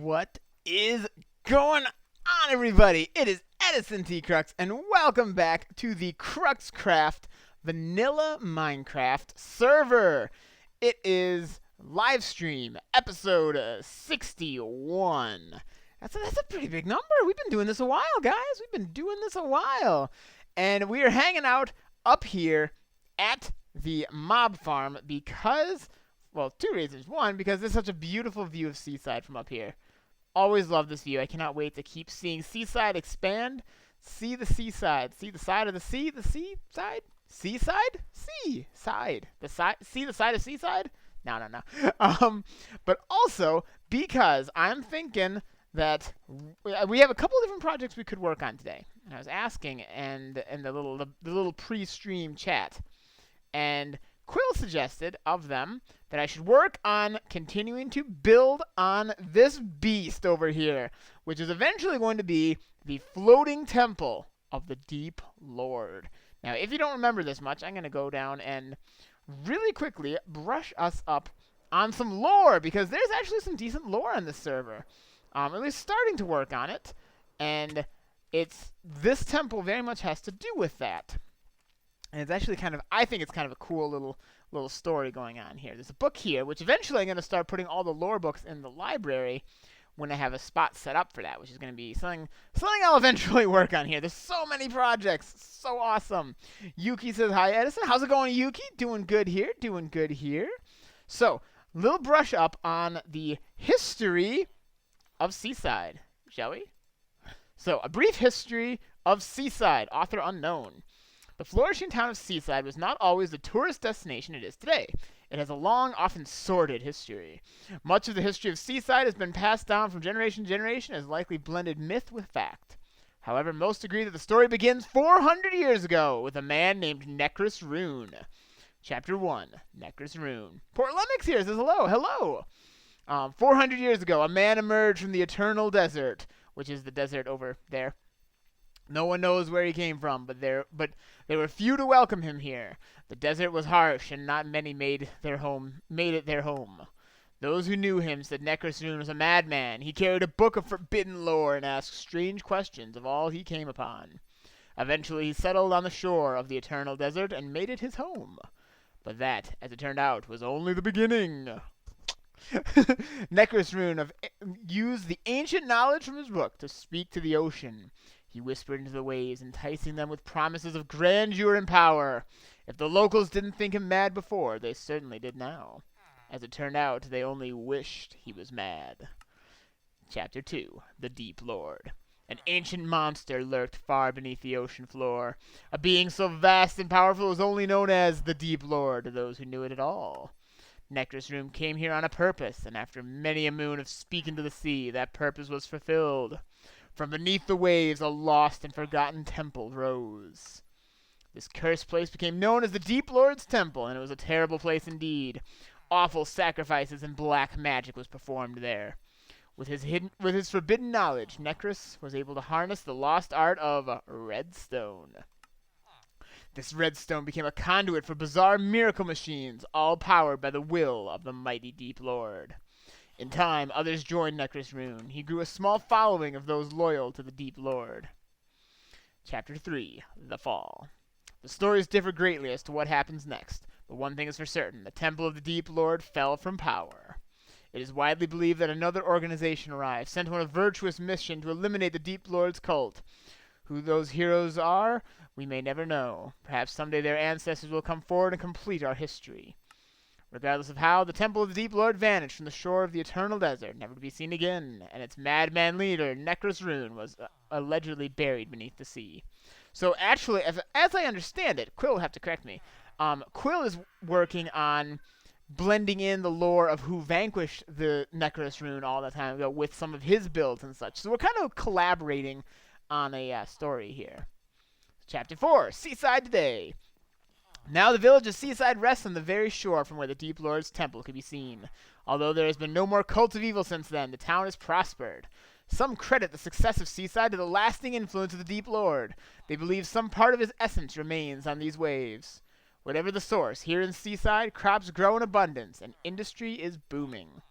What is going on, everybody? It is Edison Crux, and welcome back to the CruxCraft Vanilla Minecraft server. It is Livestream, episode 61. That's a pretty big number. We've been doing this a while, guys. We've been doing this a while. And we are hanging out up here at the mob farm because... well, two reasons. One, because there's such a beautiful view of Seaside from up here. Always love this view. I cannot wait to keep seeing Seaside expand. See the seaside. See the side of the sea. The seaside? Seaside? Seaside. See the side of Seaside? No. But also, because I'm thinking that we have a couple of different projects we could work on today. And I was asking in the little pre-stream chat. And Quill suggested of them that I should work on continuing to build on this beast over here, which is eventually going to be the floating temple of the Deep Lord. Now, if you don't remember this much, I'm going to go down and really quickly brush us up on some lore, because there's actually some decent lore on this server. At least starting to work on it, and this temple very much has to do with that. And it's actually I think it's kind of a cool little story going on here. There's a book here, which eventually I'm going to start putting all the lore books in the library when I have a spot set up for that, which is going to be something I'll eventually work on here. There's so many projects. So awesome. Yuki says, hi, Edison. How's it going, Yuki? Doing good here. So, little brush up on the history of Seaside, shall we? So, a brief history of Seaside, author unknown. The flourishing town of Seaside was not always the tourist destination it is today. It has a long, often sordid history. Much of the history of Seaside has been passed down from generation to generation as likely blended myth with fact. However, most agree that the story begins 400 years ago with a man named Necrus Rune. Chapter 1, Necrus Rune. Port Lemix here says hello. Hello! 400 years ago, a man emerged from the eternal desert, which is the desert over there. No one knows where he came from, but there were few to welcome him here. The desert was harsh, and not many made it their home. Those who knew him said Necrus Rune was a madman. He carried a book of forbidden lore and asked strange questions of all he came upon. Eventually, he settled on the shore of the eternal desert and made it his home. But that, as it turned out, was only the beginning. Necrus Rune used the ancient knowledge from his book to speak to the ocean. He whispered into the waves, enticing them with promises of grandeur and power. If the locals didn't think him mad before, they certainly did now. As it turned out, they only wished he was mad. Chapter 2, The Deep Lord. An ancient monster lurked far beneath the ocean floor. A being so vast and powerful was only known as the Deep Lord to those who knew it at all. Necrus Rune came here on a purpose, and after many a moon of speaking to the sea, that purpose was fulfilled. From beneath the waves, a lost and forgotten temple rose. This cursed place became known as the Deep Lord's Temple, and it was a terrible place indeed. Awful sacrifices and black magic was performed there. With his forbidden knowledge, Necrus was able to harness the lost art of Redstone. This Redstone became a conduit for bizarre miracle machines, all powered by the will of the mighty Deep Lord. In time, others joined Necrus Rune. He grew a small following of those loyal to the Deep Lord. Chapter 3, The Fall. The stories differ greatly as to what happens next, but one thing is for certain. The Temple of the Deep Lord fell from power. It is widely believed that another organization arrived, sent on a virtuous mission to eliminate the Deep Lord's cult. Who those heroes are, we may never know. Perhaps someday their ancestors will come forward and complete our history. Regardless of how, the Temple of the Deep Lord vanished from the shore of the eternal desert, never to be seen again, and its madman leader, Necrus Rune, was allegedly buried beneath the sea. So actually, as I understand it, Quill will have to correct me, Quill is working on blending in the lore of who vanquished the Necrus Rune all that time ago with some of his builds and such. So we're kind of collaborating on a story here. Chapter 4, Seaside Today. Now the village of Seaside rests on the very shore from where the Deep Lord's temple could be seen. Although there has been no more cult of evil since then, the town has prospered. Some credit the success of Seaside to the lasting influence of the Deep Lord. They believe some part of his essence remains on these waves. Whatever the source, here in Seaside, crops grow in abundance, and industry is booming.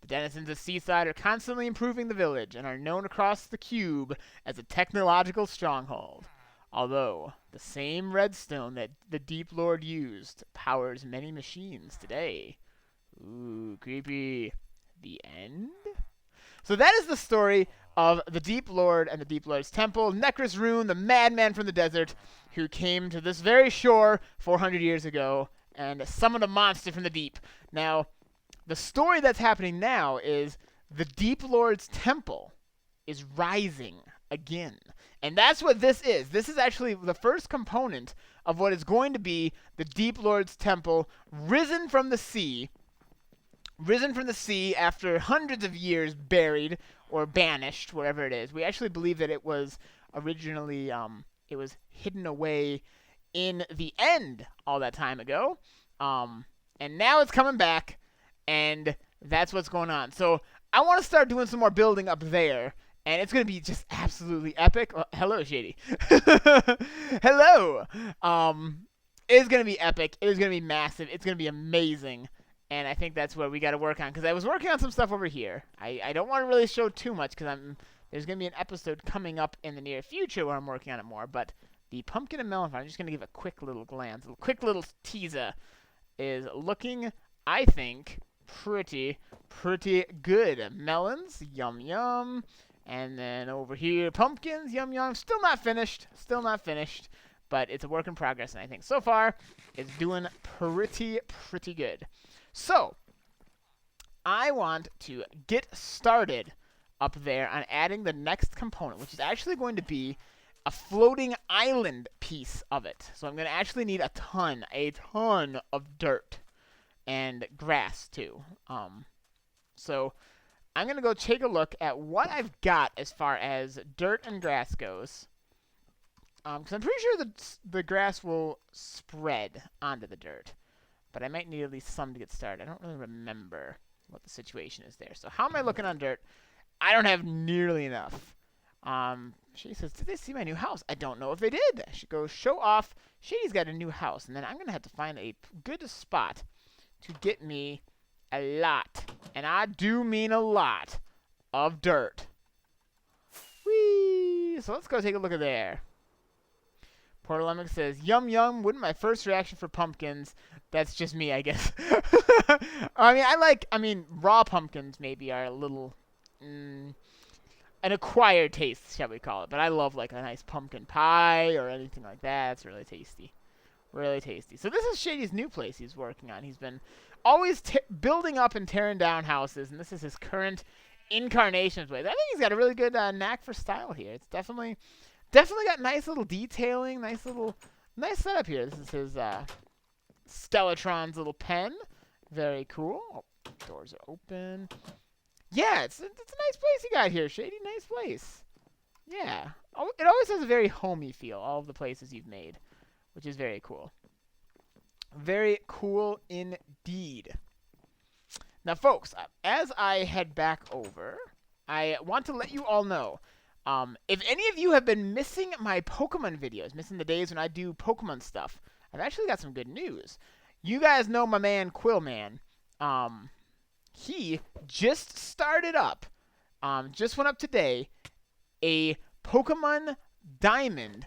The denizens of Seaside are constantly improving the village and are known across the cube as a technological stronghold. Although, the same redstone that the Deep Lord used powers many machines today. Ooh, creepy. The end? So that is the story of the Deep Lord and the Deep Lord's temple. Necrus Rune, the madman from the desert, who came to this very shore 400 years ago and summoned a monster from the deep. Now, the story that's happening now is the Deep Lord's temple is rising again. And that's what this is. This is actually the first component of what is going to be the Deep Lord's temple risen from the sea. Risen from the sea after hundreds of years buried or banished, wherever it is. We actually believe that it was originally it was hidden away in the end all that time ago. And now it's coming back, and that's what's going on. So I want to start doing some more building up there, and it's going to be just absolutely epic. Oh, hello, Shady. Hello. It's going to be epic. It is going to be massive. It's going to be amazing. And I think that's what we got to work on, because I was working on some stuff over here. I don't want to really show too much, because there's going to be an episode coming up in the near future where I'm working on it more. But the pumpkin and melon farm, I'm just going to give a quick little glance, a quick little teaser, is looking, I think, pretty good. Melons, yum yum. And then over here, pumpkins, yum yum. Still not finished. But it's a work in progress, and I think so far it's doing pretty good. So, I want to get started up there on adding the next component, which is actually going to be a floating island piece of it. So I'm going to actually need a ton of dirt and grass too. So I'm going to go take a look at what I've got as far as dirt and grass goes. Because I'm pretty sure the grass will spread onto the dirt. But I might need at least some to get started. I don't really remember what the situation is there. So how am I looking on dirt? I don't have nearly enough. She says, did they see my new house? I don't know if they did. I should go show off. Shady's got a new house. And then I'm going to have to find a good spot to get me a lot. And I do mean a lot of dirt. Whee! So let's go take a look at there. Portalemic says, yum yum, wouldn't my first reaction for pumpkins. That's just me, I guess. I mean, raw pumpkins maybe are a little, an acquired taste, shall we call it. But I love like a nice pumpkin pie or anything like that. It's really tasty. Really tasty. So this is Shady's new place he's working on. He's been always building up and tearing down houses, and this is his current incarnation way. I think he's got a really good knack for style here. It's definitely got nice little detailing, nice setup here. This is his Stellatron's little pen. Very cool. Oh, doors are open. Yeah, it's a nice place you got here, Shady. Nice place. Yeah. It always has a very homey feel, all of the places you've made, which is very cool. Very cool indeed. Now, folks, as I head back over, I want to let you all know, if any of you have been missing my Pokemon videos, missing the days when I do Pokemon stuff, I've actually got some good news. You guys know my man Quillman. He just started up, just went up today, a Pokemon Diamond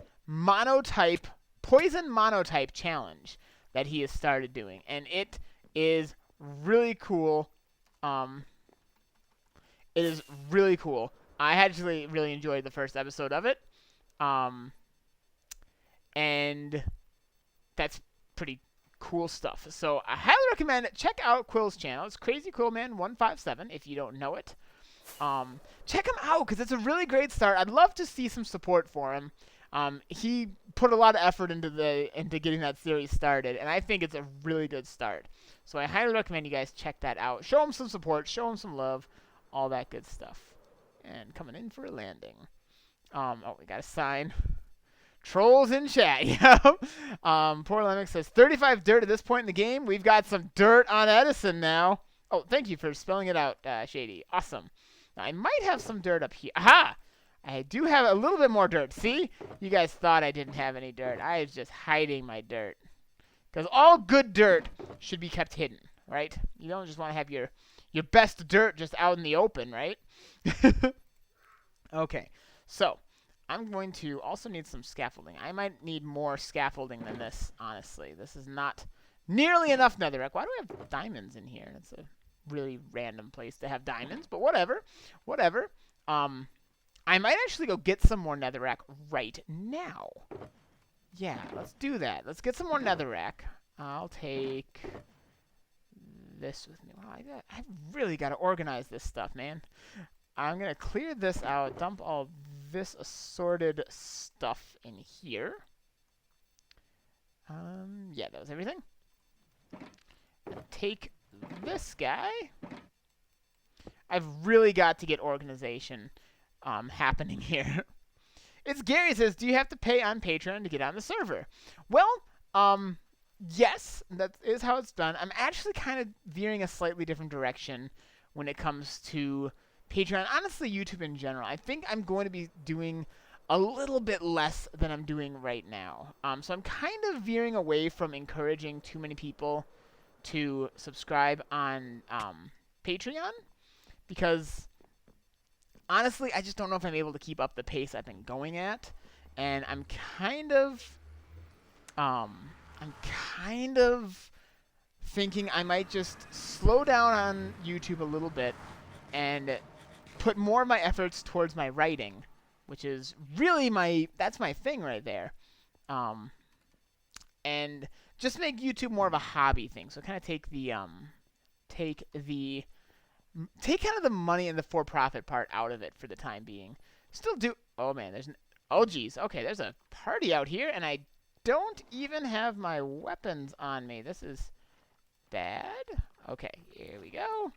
Poison Monotype challenge that he has started doing. And it is really cool. It is really cool. I actually really enjoyed the first episode of it. And that's pretty cool stuff. So I highly recommend it. Check out Quill's channel. It's Crazy Quillman 157 if you don't know it. Check him out because it's a really great start. I'd love to see some support for him. He put a lot of effort into getting that series started, and I think it's a really good start. So I highly recommend you guys check that out. Show him some support, show him some love, all that good stuff. And coming in for a landing. Oh, we got a sign. Trolls in chat. Yeah. Poor Lennox says 35 dirt at this point in the game. We've got some dirt on Edison now. Oh, thank you for spelling it out, Shady. Awesome. Now, I might have some dirt up here. Aha! I do have a little bit more dirt. See? You guys thought I didn't have any dirt. I was just hiding my dirt. Because all good dirt should be kept hidden, right? You don't just want to have your your best dirt just out in the open, right? Okay, so I'm going to also need some scaffolding. I might need more scaffolding than this, honestly. This is not nearly enough netherrack. Why do we have diamonds in here? It's a really random place to have diamonds, but whatever. Whatever. I might actually go get some more netherrack right now. Yeah, let's do that. Let's get some more netherrack. I'll take this with me. Wow, I've really got to organize this stuff, man. I'm going to clear this out, dump all this assorted stuff in here. Yeah, that was everything. Take this guy. I've really got to get organization happening here. It's Gary says, do you have to pay on Patreon to get on the server? Well, yes, that is how it's done. I'm actually kind of veering a slightly different direction when it comes to Patreon. Honestly, YouTube in general. I think I'm going to be doing a little bit less than I'm doing right now. So I'm kind of veering away from encouraging too many people to subscribe on Patreon, because honestly, I just don't know if I'm able to keep up the pace I've been going at, and I'm kind of thinking I might just slow down on YouTube a little bit and put more of my efforts towards my writing, which is really that's my thing right there. And just make YouTube more of a hobby thing. So kind of take kind of the money and the for-profit part out of it for the time being. Still do. Oh man, oh geez. Okay, there's a party out here, and I don't even have my weapons on me. This is bad. Okay, here we go.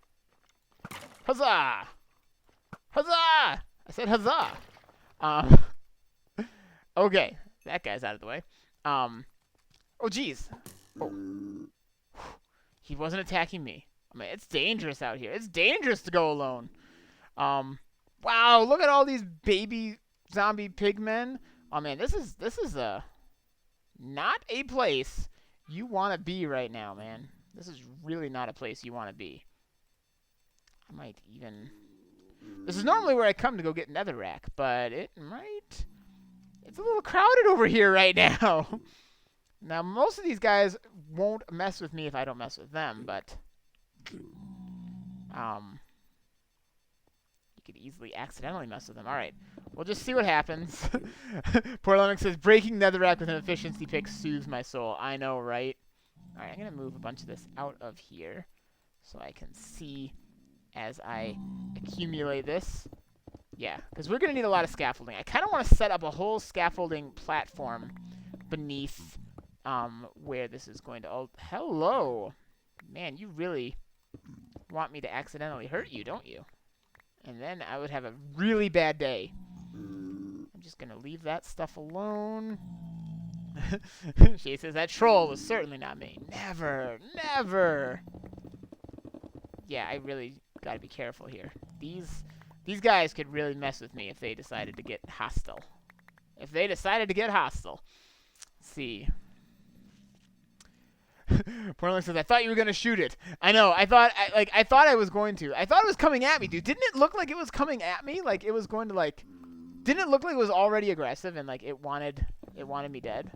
Huzzah! Huzzah! I said huzzah. Okay, that guy's out of the way. Oh geez. Oh. He wasn't attacking me. I mean, it's dangerous out here. It's dangerous to go alone. Wow, look at all these baby zombie pigmen. Oh man, this is not a place you want to be right now, man. This is really not a place you want to be. I might even... This is normally where I come to go get netherrack, but it's a little crowded over here right now. Now, most of these guys won't mess with me if I don't mess with them, but you could easily accidentally mess with them. All right, we'll just see what happens. Poor Lemon says, breaking netherrack with an efficiency pick soothes my soul. I know, right? All right, I'm going to move a bunch of this out of here so I can see as I accumulate this. Yeah, because we're going to need a lot of scaffolding. I kind of want to set up a whole scaffolding platform beneath where this is going to... Oh, hello. Man, you really want me to accidentally hurt you, don't you? And then I would have a really bad day. I'm just going to leave that stuff alone. She says, that troll was certainly not me. Never, never. Yeah, I really got to be careful here. These guys could really mess with me if they decided to get hostile. If they decided to get hostile. Let's see. Portland says, I thought you were going to shoot it. I know. I thought I was going to. I thought it was coming at me, dude. Didn't it look like it was coming at me? Like it was going to like... Didn't it look like it was already aggressive and like it wanted me dead?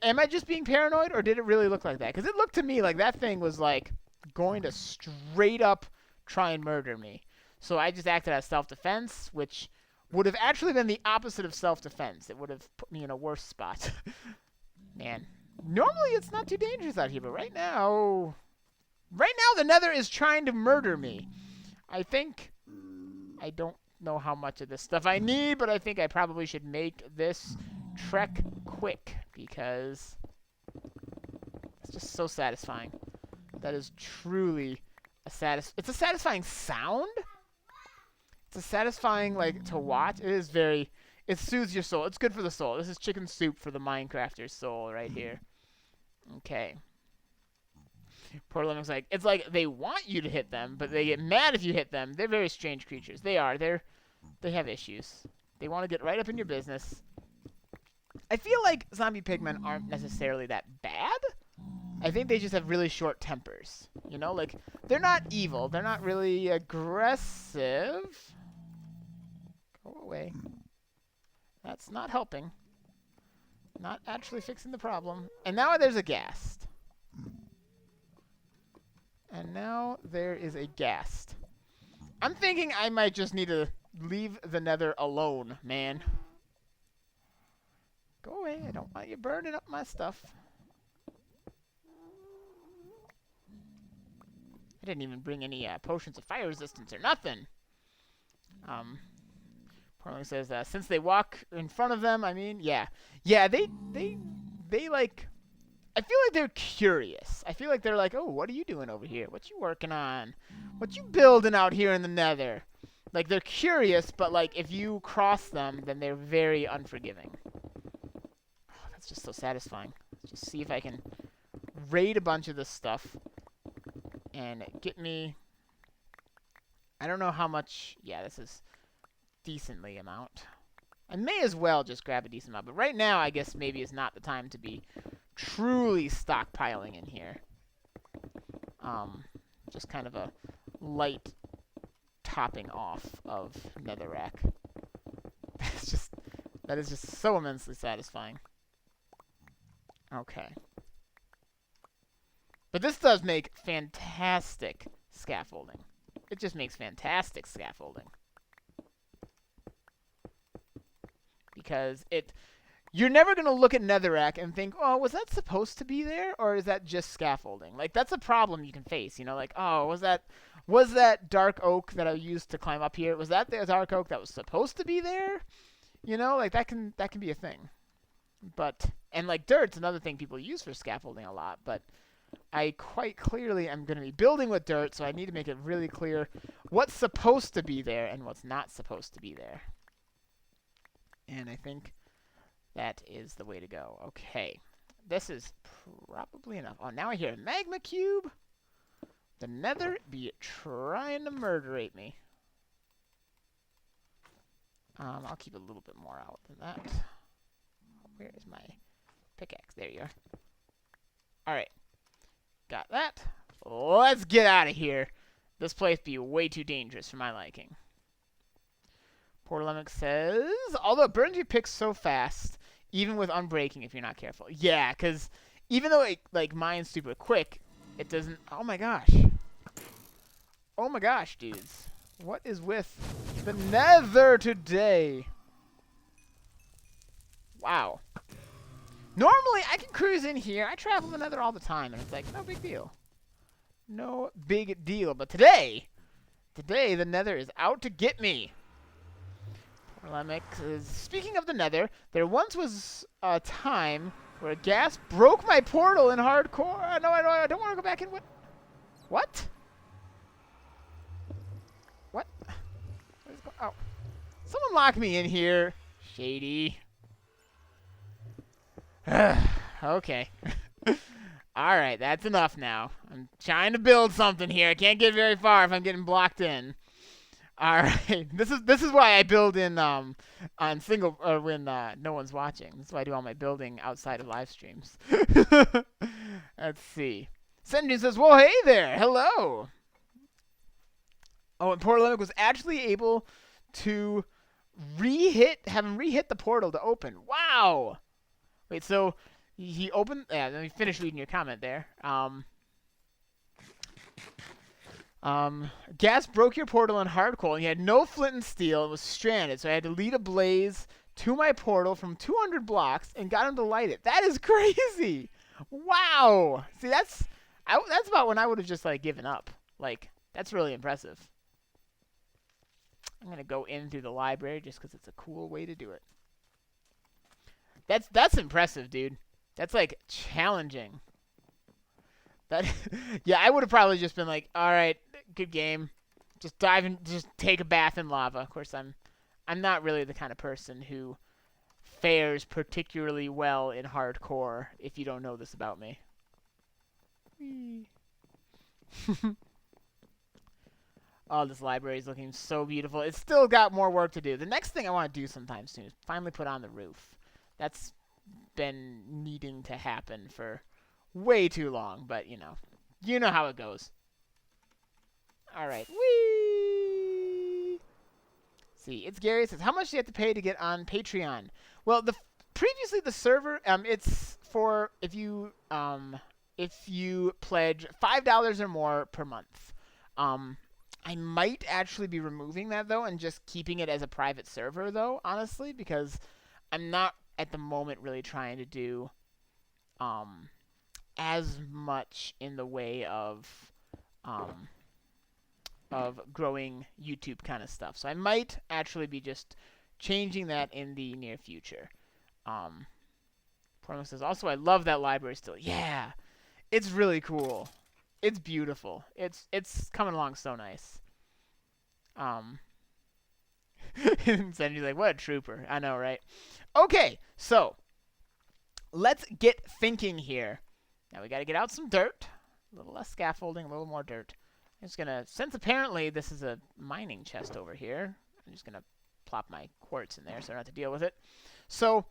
Am I just being paranoid, or did it really look like that? Because it looked to me like that thing was like going to straight up try and murder me. So I just acted as self-defense, which would have actually been the opposite of self-defense. It would have put me in a worse spot. Man. Normally it's not too dangerous out here, but right now the nether is trying to murder me. I don't know how much of this stuff I need, but I think I probably should make this trek quick because it's just so satisfying. That is truly it's a satisfying sound. It's a satisfying, like, to watch. It soothes your soul. It's good for the soul. This is chicken soup for the Minecrafter's soul right here. Okay. Poor Lemon's like, it's like they want you to hit them, but they get mad if you hit them. They're very strange creatures. They have issues. They want to get right up in your business. I feel like zombie pigmen aren't necessarily that bad. I think they just have really short tempers. You know, like, they're not evil. They're not really aggressive. Go away. That's not helping. Not actually fixing the problem. And now there's a ghast. And now there is a ghast. I'm thinking I might just need to leave the nether alone, man. Go away. I don't want you burning up my stuff. I didn't even bring any potions of fire resistance or nothing. Portland says, since they walk in front of them, I mean, yeah. Yeah, they like, I feel like they're curious. I feel like they're like, oh, what are you doing over here? What you working on? What you building out here in the nether? Like, they're curious, but, like, if you cross them, then they're very unforgiving. Oh, that's just so satisfying. Let's just see if I can raid a bunch of this stuff and get me, I don't know how much, yeah, this is decently amount. I may as well just grab a decent amount, but right now I guess maybe is not the time to be truly stockpiling in here. Just kind of a light topping off of netherrack. That is just so immensely satisfying. Okay. But this does make fantastic scaffolding. It just makes fantastic scaffolding. Because you're never going to look at netherrack and think, oh, was that supposed to be there? Or is that just scaffolding? Like, that's a problem you can face. You know, like, oh, was that dark oak that I used to climb up here? Was that the dark oak that was supposed to be there? You know, like, that can be a thing. But, and like dirt's another thing people use for scaffolding a lot, but I quite clearly am going to be building with dirt, so I need to make it really clear what's supposed to be there and what's not supposed to be there. And I think that is the way to go. Okay. This is probably enough. Oh, now I hear a magma cube. The nether be trying to murderate me. I'll keep a little bit more out than that. Where is my pickaxe? There you are. Alright. Got that. Let's get out of here. This place be way too dangerous for my liking. Portalemic says, although it burns your picks so fast, even with unbreaking if you're not careful. Yeah, because even though it like mines super quick, it doesn't. Oh my gosh. Oh my gosh, dudes. What is with the nether today? Wow. Normally, I can cruise in here. I travel the nether all the time, and it's like, no big deal. No big deal. But today, the nether is out to get me. Portalemic says, speaking of the nether, there once was a time where a gas broke my portal in hardcore. No, I don't want to go back in. What? What? What? What is going on? Oh. Someone lock me in here. Shady. Okay. Alright, that's enough now. I'm trying to build something here. I can't get very far if I'm getting blocked in. Alright. This is why I build in on single or when no one's watching. That's why I do all my building outside of live streams. Let's see. Senjin says, whoa, hey there. Hello. Oh, and Portalemic was actually able to have him re-hit the portal to open. Wow. Wait, so he opened. Yeah, let me finish reading your comment there. Gas broke your portal in hardcore, and you had no flint and steel and was stranded. So I had to lead a blaze to my portal from 200 blocks and got him to light it. That is crazy. Wow. See, that's about when I would have just like given up. Like, that's really impressive. I'm gonna go in through the library just because it's a cool way to do it. That's impressive, dude. That's like challenging. That yeah, I would have probably just been like, all right, good game. Just dive in, just take a bath in lava. Of course, I'm not really the kind of person who fares particularly well in hardcore. If you don't know this about me. Oh, this library is looking so beautiful. It's still got more work to do. The next thing I want to do sometime soon is finally put on the roof. That's been needing to happen for way too long, but you know how it goes. All right, whee! See, it's Gary. It says, how much do you have to pay to get on Patreon? Well, previously the server, it's for if you pledge $5 or more per month. I might actually be removing that though and just keeping it as a private server though, honestly, because I'm not at the moment really trying to do as much in the way of growing YouTube kind of stuff. So I might actually be just changing that in the near future. Porno says, also, I love that library still. Yeah, it's really cool. It's beautiful. It's coming along so nice. And Sandy's like, what a trooper. I know, right? Okay, so let's get thinking here. Now we got to get out some dirt. A little less scaffolding, a little more dirt. I'm just going to, since apparently this is a mining chest over here, I'm just going to plop my quartz in there so I don't have to deal with it. So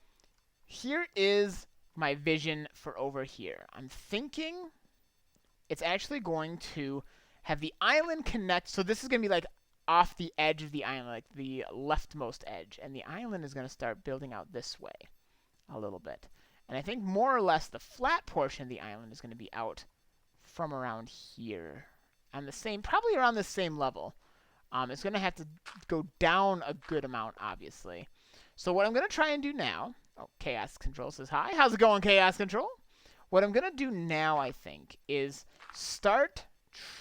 here is my vision for over here. I'm thinking it's actually going to have the island connect. So this is going to be like off the edge of the island, like the leftmost edge. And the island is going to start building out this way a little bit. And I think more or less the flat portion of the island is going to be out from around here. On the same, probably around the same level. It's going to have to go down a good amount, obviously. So what I'm going to try and do now, oh, Chaos Control says hi. How's it going, Chaos Control? What I'm going to do now, I think, is start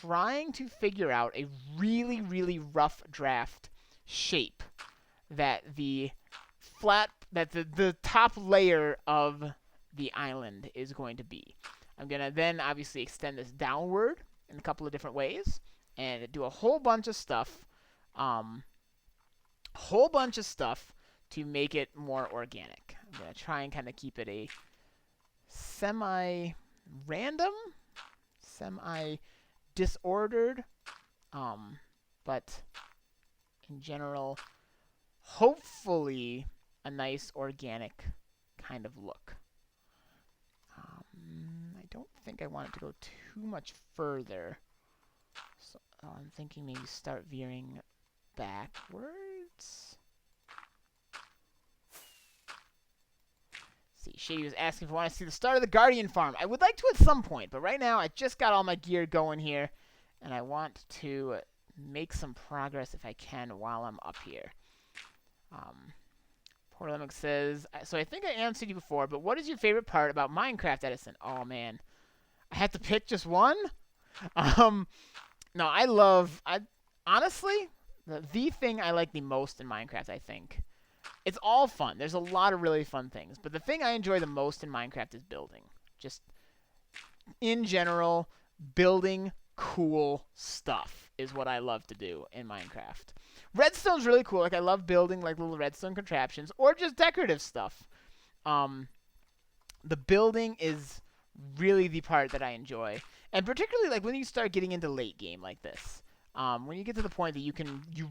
trying to figure out a really, really rough draft shape that the top layer of the island is going to be. I'm going to then obviously extend this downward in a couple of different ways and do a whole bunch of stuff to make it more organic. I'm going to try and kind of keep it a semi-random, semi-disordered, but in general, hopefully a nice organic kind of look. I don't think I want it to go too much further. So I'm thinking maybe start veering backwards. See, Shady was asking if I want to see the start of the Guardian farm. I would like to at some point, but right now I just got all my gear going here, and I want to make some progress if I can while I'm up here. Portolemic says, so I think I answered you before, but what is your favorite part about Minecraft, Edison? Oh, man. I have to pick just one? No, honestly, the thing I like the most in Minecraft, I think, it's all fun. There's a lot of really fun things, but the thing I enjoy the most in Minecraft is building. Just, in general, building cool stuff is what I love to do in Minecraft. Redstone's really cool. Like, I love building like little redstone contraptions or just decorative stuff. The building is really the part that I enjoy, and particularly like when you start getting into late game like this, when you get to the point that you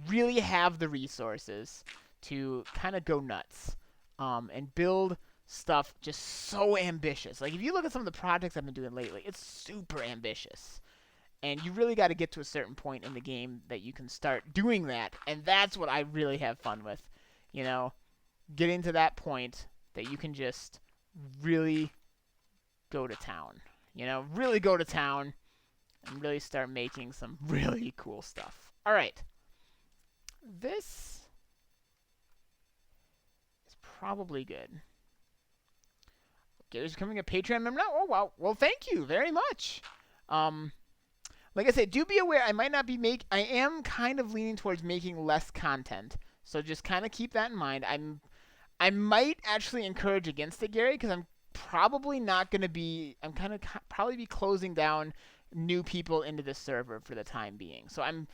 really have the resources to kind of go nuts, and build stuff just so ambitious. Like if you look at some of the projects I've been doing lately, it's super ambitious. And you really got to get to a certain point in the game that you can start doing that. And that's what I really have fun with. You know, getting to that point that you can just really go to town. You know, really go to town and really start making some really cool stuff. All right. This is probably good. Gary's becoming a Patreon member now? Oh, wow. Well, thank you very much. Like I said, do be aware I might not be I am kind of leaning towards making less content. So just kind of keep that in mind. I might actually encourage against it, Gary, because I'm probably not going to be, I'm kind of probably be closing down new people into the server for the time being. So I'm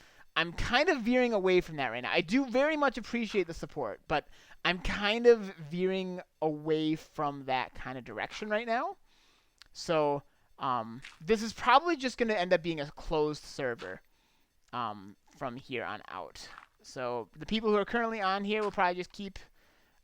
kind of veering away from that right now. I do very much appreciate the support, but I'm kind of veering away from that kind of direction right now. So this is probably just going to end up being a closed server from here on out. So the people who are currently on here will probably just keep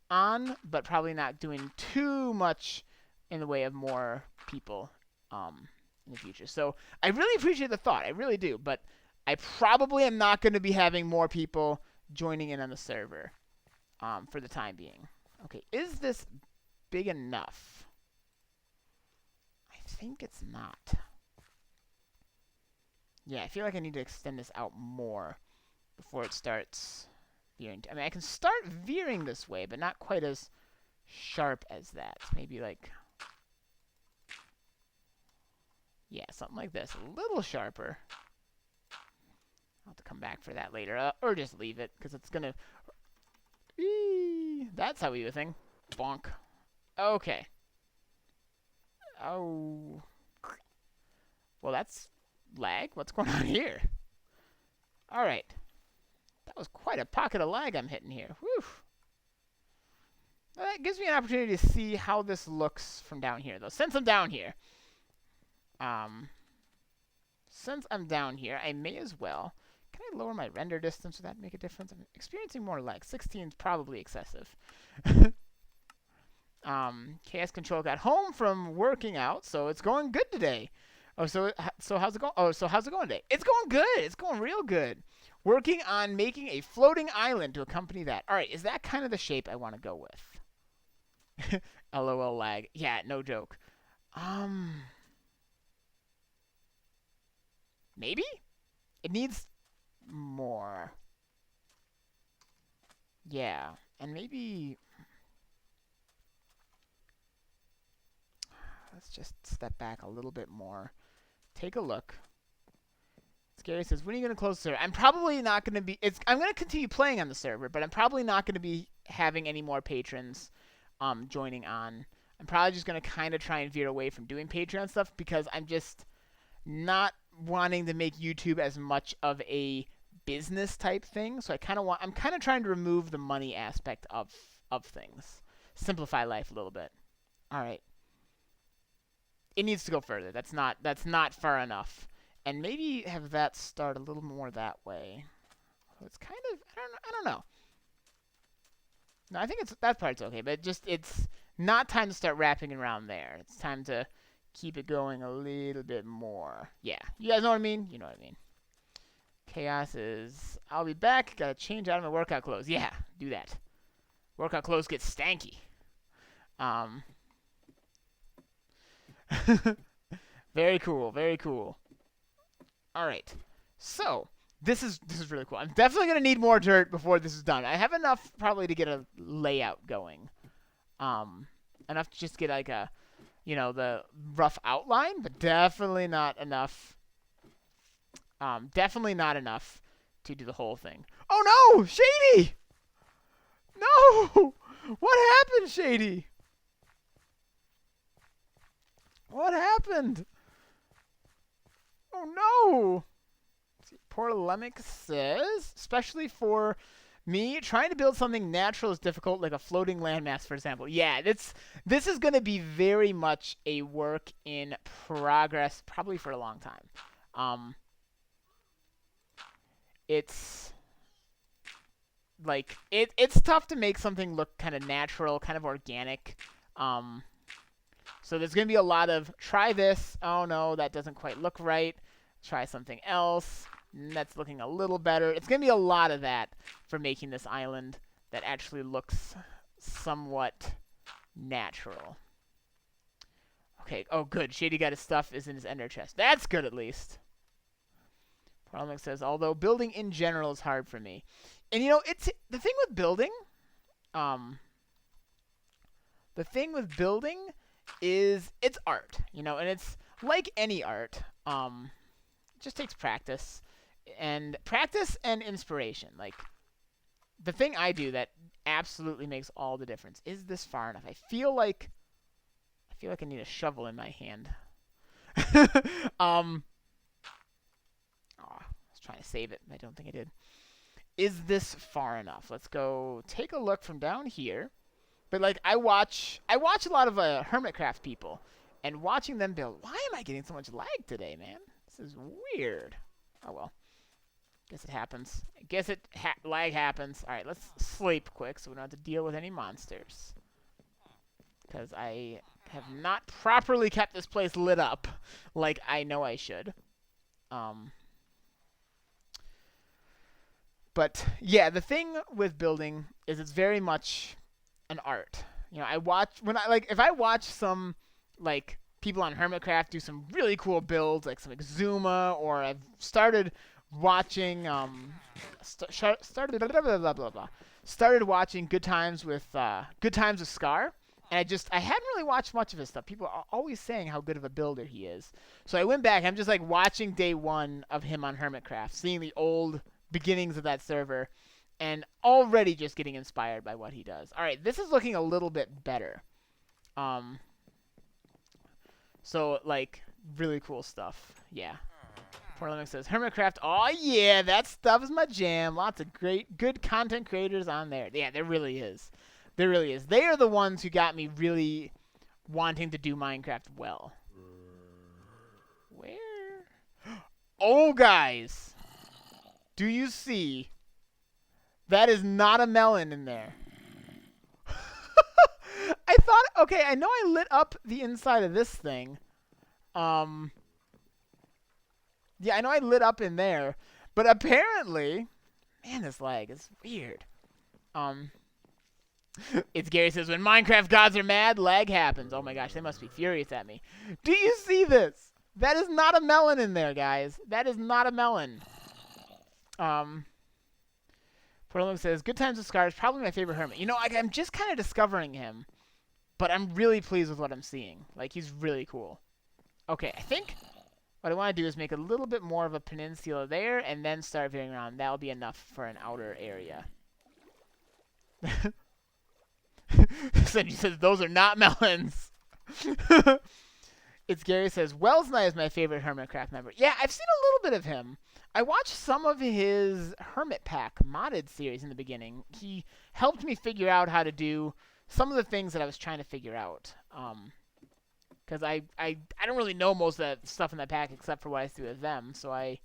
on, but probably not doing too much in the way of more people in the future. So I really appreciate the thought. I really do. But I probably am not going to be having more people joining in on the server for the time being. Okay, is this big enough? I think it's not. Yeah, I feel like I need to extend this out more before it starts veering. I mean, I can start veering this way, but not quite as sharp as that. Maybe like, yeah, something like this. A little sharper. I'll have to come back for that later. Or just leave it, because it's going to... That's how we do a thing. Bonk. Okay. Oh. Well, that's lag. What's going on here? All right. That was quite a pocket of lag I'm hitting here. Whew. Well, that gives me an opportunity to see how this looks from down here, though. Since I'm down here, I may as well. Can I lower my render distance? Would that make a difference? I'm experiencing more lag. 16 is probably excessive. Chaos Control got home from working out, so it's going good today. Oh, so how's it going? Oh, so how's it going today? It's going good. It's going real good. Working on making a floating island to accompany that. All right, is that kind of the shape I want to go with? LOL lag. Yeah, no joke. Maybe? It needs more. Yeah, and maybe... Let's just step back a little bit more. Take a look. Scary says, when are you going to close the server? I'm probably not going to be... I'm going to continue playing on the server, but I'm probably not going to be having any more patrons joining on. I'm probably just going to kind of try and veer away from doing Patreon stuff because I'm just not wanting to make YouTube as much of a business type thing. So I'm kind of trying to remove the money aspect of things. Simplify life a little bit. All right. It needs to go further. That's not far enough. And maybe have that start a little more that way. So it's kind of I don't know. No, I think that part's okay, but it's not time to start wrapping around there. It's time to keep it going a little bit more. Yeah, you guys know what I mean? You know what I mean. Chaos is, I'll be back. Gotta change out of my workout clothes. Yeah, do that. Workout clothes get stanky. Very cool, very cool. All right, so this is really cool. I'm definitely gonna need more dirt before this is done. I have enough probably to get a layout going, enough to just get like a, the rough outline, but definitely not enough. Definitely not enough to do the whole thing. Oh no, Shady! No, what happened, Shady? What happened? Oh no! Poor Lemmick says, especially for me, trying to build something natural is difficult, like a floating landmass, for example. Yeah, this is going to be very much a work in progress, probably for a long time. It's like it's tough to make something look kind of natural, kind of organic. So there's going to be a lot of, try this. Oh, no, that doesn't quite look right. Try something else. That's looking a little better. It's going to be a lot of that for making this island that actually looks somewhat natural. Okay. Oh, good. Shady got his stuff is in his ender chest. That's good, at least. Parliament says, although building in general is hard for me. And, it's the thing with building. The thing with building is it's art, and it's like any art. It just takes practice and inspiration. Like the thing I do that absolutely makes all the difference. Is this far enough? I feel like I need a shovel in my hand. I was trying to save it, but I don't think I did. Is this far enough? Let's go take a look from down here. But like I watch a lot of Hermitcraft people, and watching them build. Why am I getting so much lag today, man? This is weird. Oh well. Guess it happens. I guess lag happens. All right, let's sleep quick so we don't have to deal with any monsters. Because I have not properly kept this place lit up like I know I should. But yeah, the thing with building is it's very much an art. You know, if I watch some like people on Hermitcraft do some really cool builds, like some Exuma, or I've started watching started watching Good Times with Scar, and I hadn't really watched much of his stuff. People are always saying how good of a builder he is. So I went back. I'm just like watching day one of him on Hermitcraft, seeing the old beginnings of that server, and already just getting inspired by what he does. All right, this is looking a little bit better. So like really cool stuff. Yeah. Portland says Hermitcraft. Oh yeah, that stuff is my jam. Lots of good content creators on there. Yeah, there really is. There really is. They are the ones who got me really wanting to do Minecraft well. Where? Oh, guys. Do you see? That is not a melon in there. I thought, okay, I know I lit up the inside of this thing. Yeah, I know I lit up in there, but apparently, man, this lag is weird. It's Gary says, when Minecraft gods are mad, lag happens. Oh my gosh, they must be furious at me. Do you see this? That is not a melon in there, guys. That is not a melon. Portland says, Good Times with Scar is probably my favorite hermit. You know, I'm just kind of discovering him, but I'm really pleased with what I'm seeing. Like, he's really cool. Okay, I think what I want to do is make a little bit more of a peninsula there and then start veering around. That'll be enough for an outer area. Cindy says, those are not melons. It's Gary says, Wells Knight is my favorite Hermitcraft member. Yeah, I've seen a little bit of him. I watched some of his Hermit Pack modded series in the beginning. He helped me figure out how to do some of the things that I was trying to figure out. Because I don't really know most of that stuff in that pack except for what I do with them, so I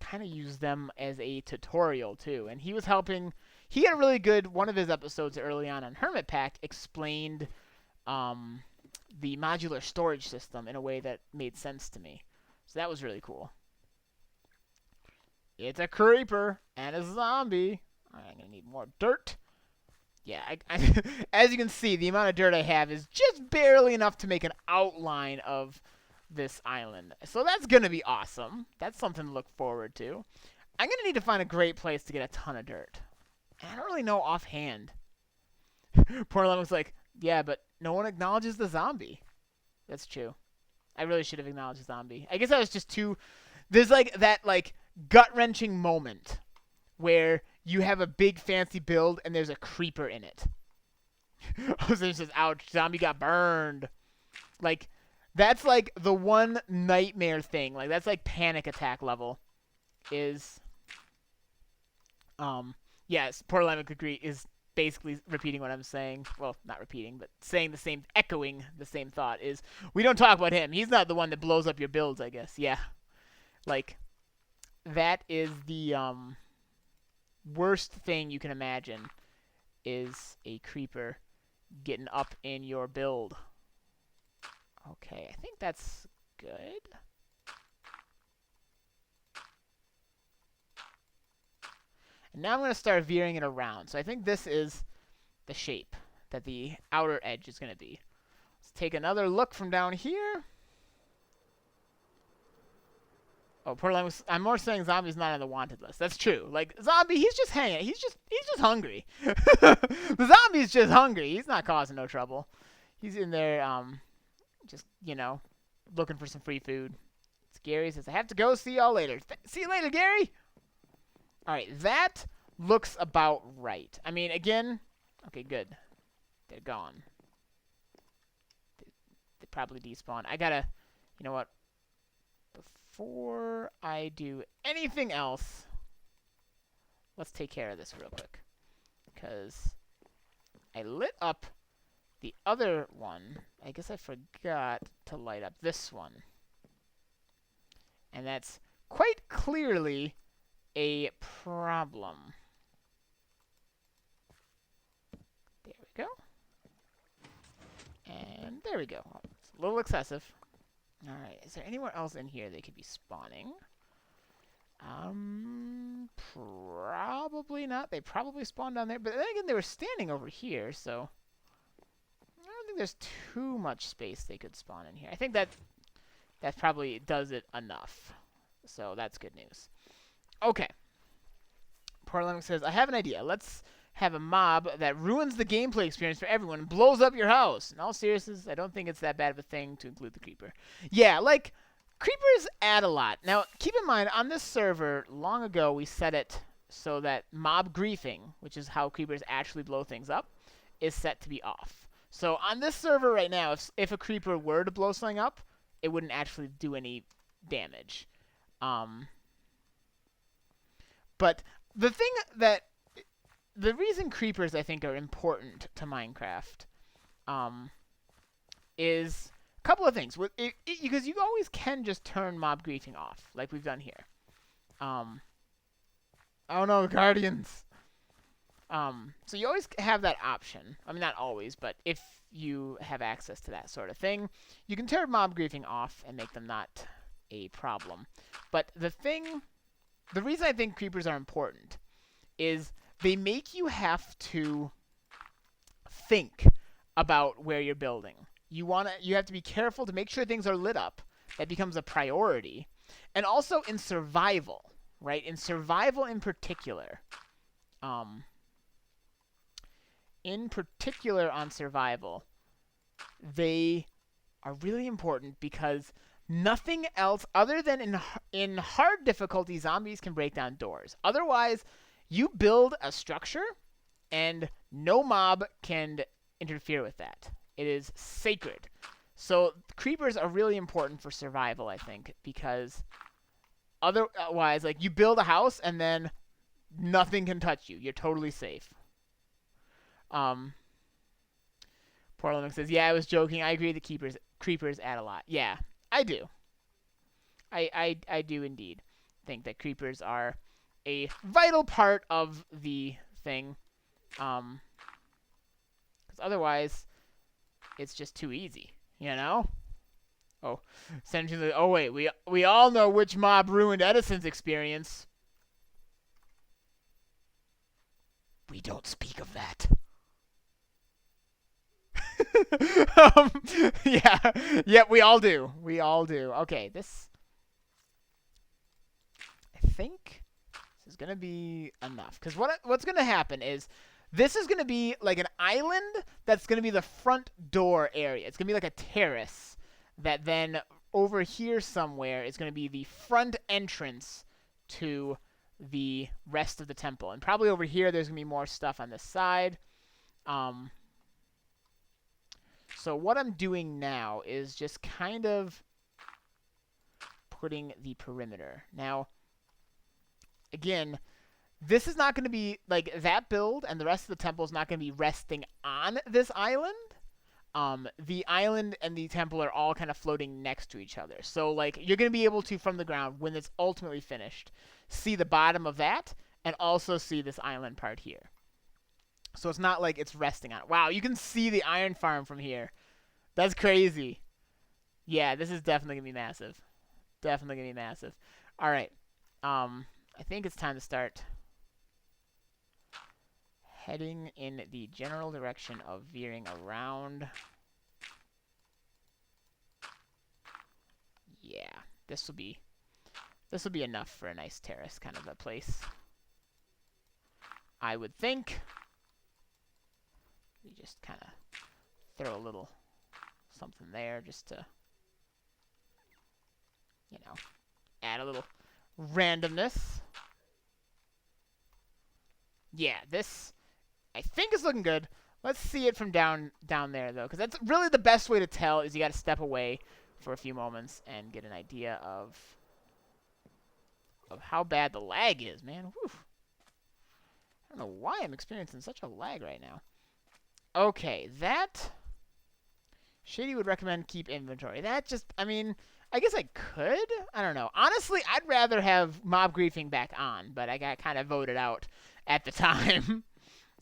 kind of use them as a tutorial too. And he was helping. He had a really good one of his episodes early on Hermit Pack explained the modular storage system in a way that made sense to me. So that was really cool. It's a creeper and a zombie. I'm gonna need more dirt. Yeah, as you can see, the amount of dirt I have is just barely enough to make an outline of this island. So that's going to be awesome. That's something to look forward to. I'm going to need to find a great place to get a ton of dirt. And I don't really know offhand. Poor Lemon was like, yeah, but no one acknowledges the zombie. That's true. I really should have acknowledged the zombie. I guess I was just too... There's like that like gut-wrenching moment where you have a big fancy build and there's a creeper in it. Jose says, ouch, zombie got burned. Like, that's like the one nightmare thing. Like, that's like panic attack level. Is, yes, poor Lemic agree is basically repeating what I'm saying. Well, not repeating, but saying echoing the same thought is, we don't talk about him. He's not the one that blows up your builds, I guess. Yeah. Like, that is the, worst thing you can imagine is a creeper getting up in your build. Okay, I think that's good. And now I'm going to start veering it around. So I think this is the shape that the outer edge is going to be. Let's take another look from down here. Oh, poor Lemon, I'm more saying zombie's not on the wanted list. That's true. Like, zombie, he's just hanging. He's just hungry. The zombie's just hungry. He's not causing no trouble. He's in there, just, you know, looking for some free food. It's Gary says, I have to go. See y'all later. See you later, Gary. All right, that looks about right. I mean, again, okay, good. They're gone. They probably despawn. I gotta, you know what? Before I do anything else, let's take care of this real quick. Because I lit up the other one. I guess I forgot to light up this one. And that's quite clearly a problem. There we go. And And there we go. It's a little excessive. Alright, is there anywhere else in here they could be spawning? Probably not. They probably spawned down there. But then again, they were standing over here, so I don't think there's too much space they could spawn in here. I think that probably does it enough. So that's good news. Okay. Portland says, I have an idea. Let's have a mob that ruins the gameplay experience for everyone and blows up your house. In all seriousness, I don't think it's that bad of a thing to include the creeper. Yeah, like, creepers add a lot. Now, keep in mind, on this server, long ago, we set it so that mob griefing, which is how creepers actually blow things up, is set to be off. So on this server right now, if a creeper were to blow something up, it wouldn't actually do any damage. But the thing that... The reason creepers, I think, are important to Minecraft is a couple of things. Because you always can just turn mob griefing off, like we've done here. Oh no, Guardians! So you always have that option. I mean, not always, but if you have access to that sort of thing, you can turn mob griefing off and make them not a problem. But the reason I think creepers are important is they make you have to think about where you're building. You have to be careful to make sure things are lit up. That becomes a priority. And also in survival, right? In survival in particular. In particular on survival, they are really important because nothing else other than in hard difficulty, zombies can break down doors. Otherwise, you build a structure, and no mob can interfere with that. It is sacred. So creepers are really important for survival, I think, because otherwise, like, you build a house, and then nothing can touch you. You're totally safe. Portland says, yeah, I was joking. I agree that creepers add a lot. Yeah, I do. I do indeed think that creepers are a vital part of the thing, because otherwise it's just too easy, you know? Oh, oh wait, we all know which mob ruined Edison's experience. We don't speak of that. Yeah, we all do. We all do. Okay, I think is going to be enough. Because what's going to happen is this is going to be like an island that's going to be the front door area. It's going to be like a terrace that then over here somewhere is going to be the front entrance to the rest of the temple. And probably over here there's going to be more stuff on this side. So what I'm doing now is just kind of putting the perimeter. Now, again, this is not going to be, like, that build and the rest of the temple is not going to be resting on this island. The island and the temple are all kind of floating next to each other. So, like, you're going to be able to, from the ground, when it's ultimately finished, see the bottom of that and also see this island part here. So it's not like it's resting on it. Wow, you can see the iron farm from here. That's crazy. Yeah, this is definitely going to be massive. Definitely going to be massive. All right. I think it's time to start heading in the general direction of veering around. Yeah, this will be enough for a nice terrace kind of a place, I would think. We just kind of throw a little something there just to, you know, add a little randomness. Yeah, this I think is looking good. Let's see it from down there though, because that's really the best way to tell. Is you got to step away for a few moments and get an idea of how bad the lag is, man. Whew. I don't know why I'm experiencing such a lag right now. Okay, that Shady would recommend keep inventory. That just, I mean, I guess I could. I don't know. Honestly, I'd rather have mob griefing back on, but I got kind of voted out at the time.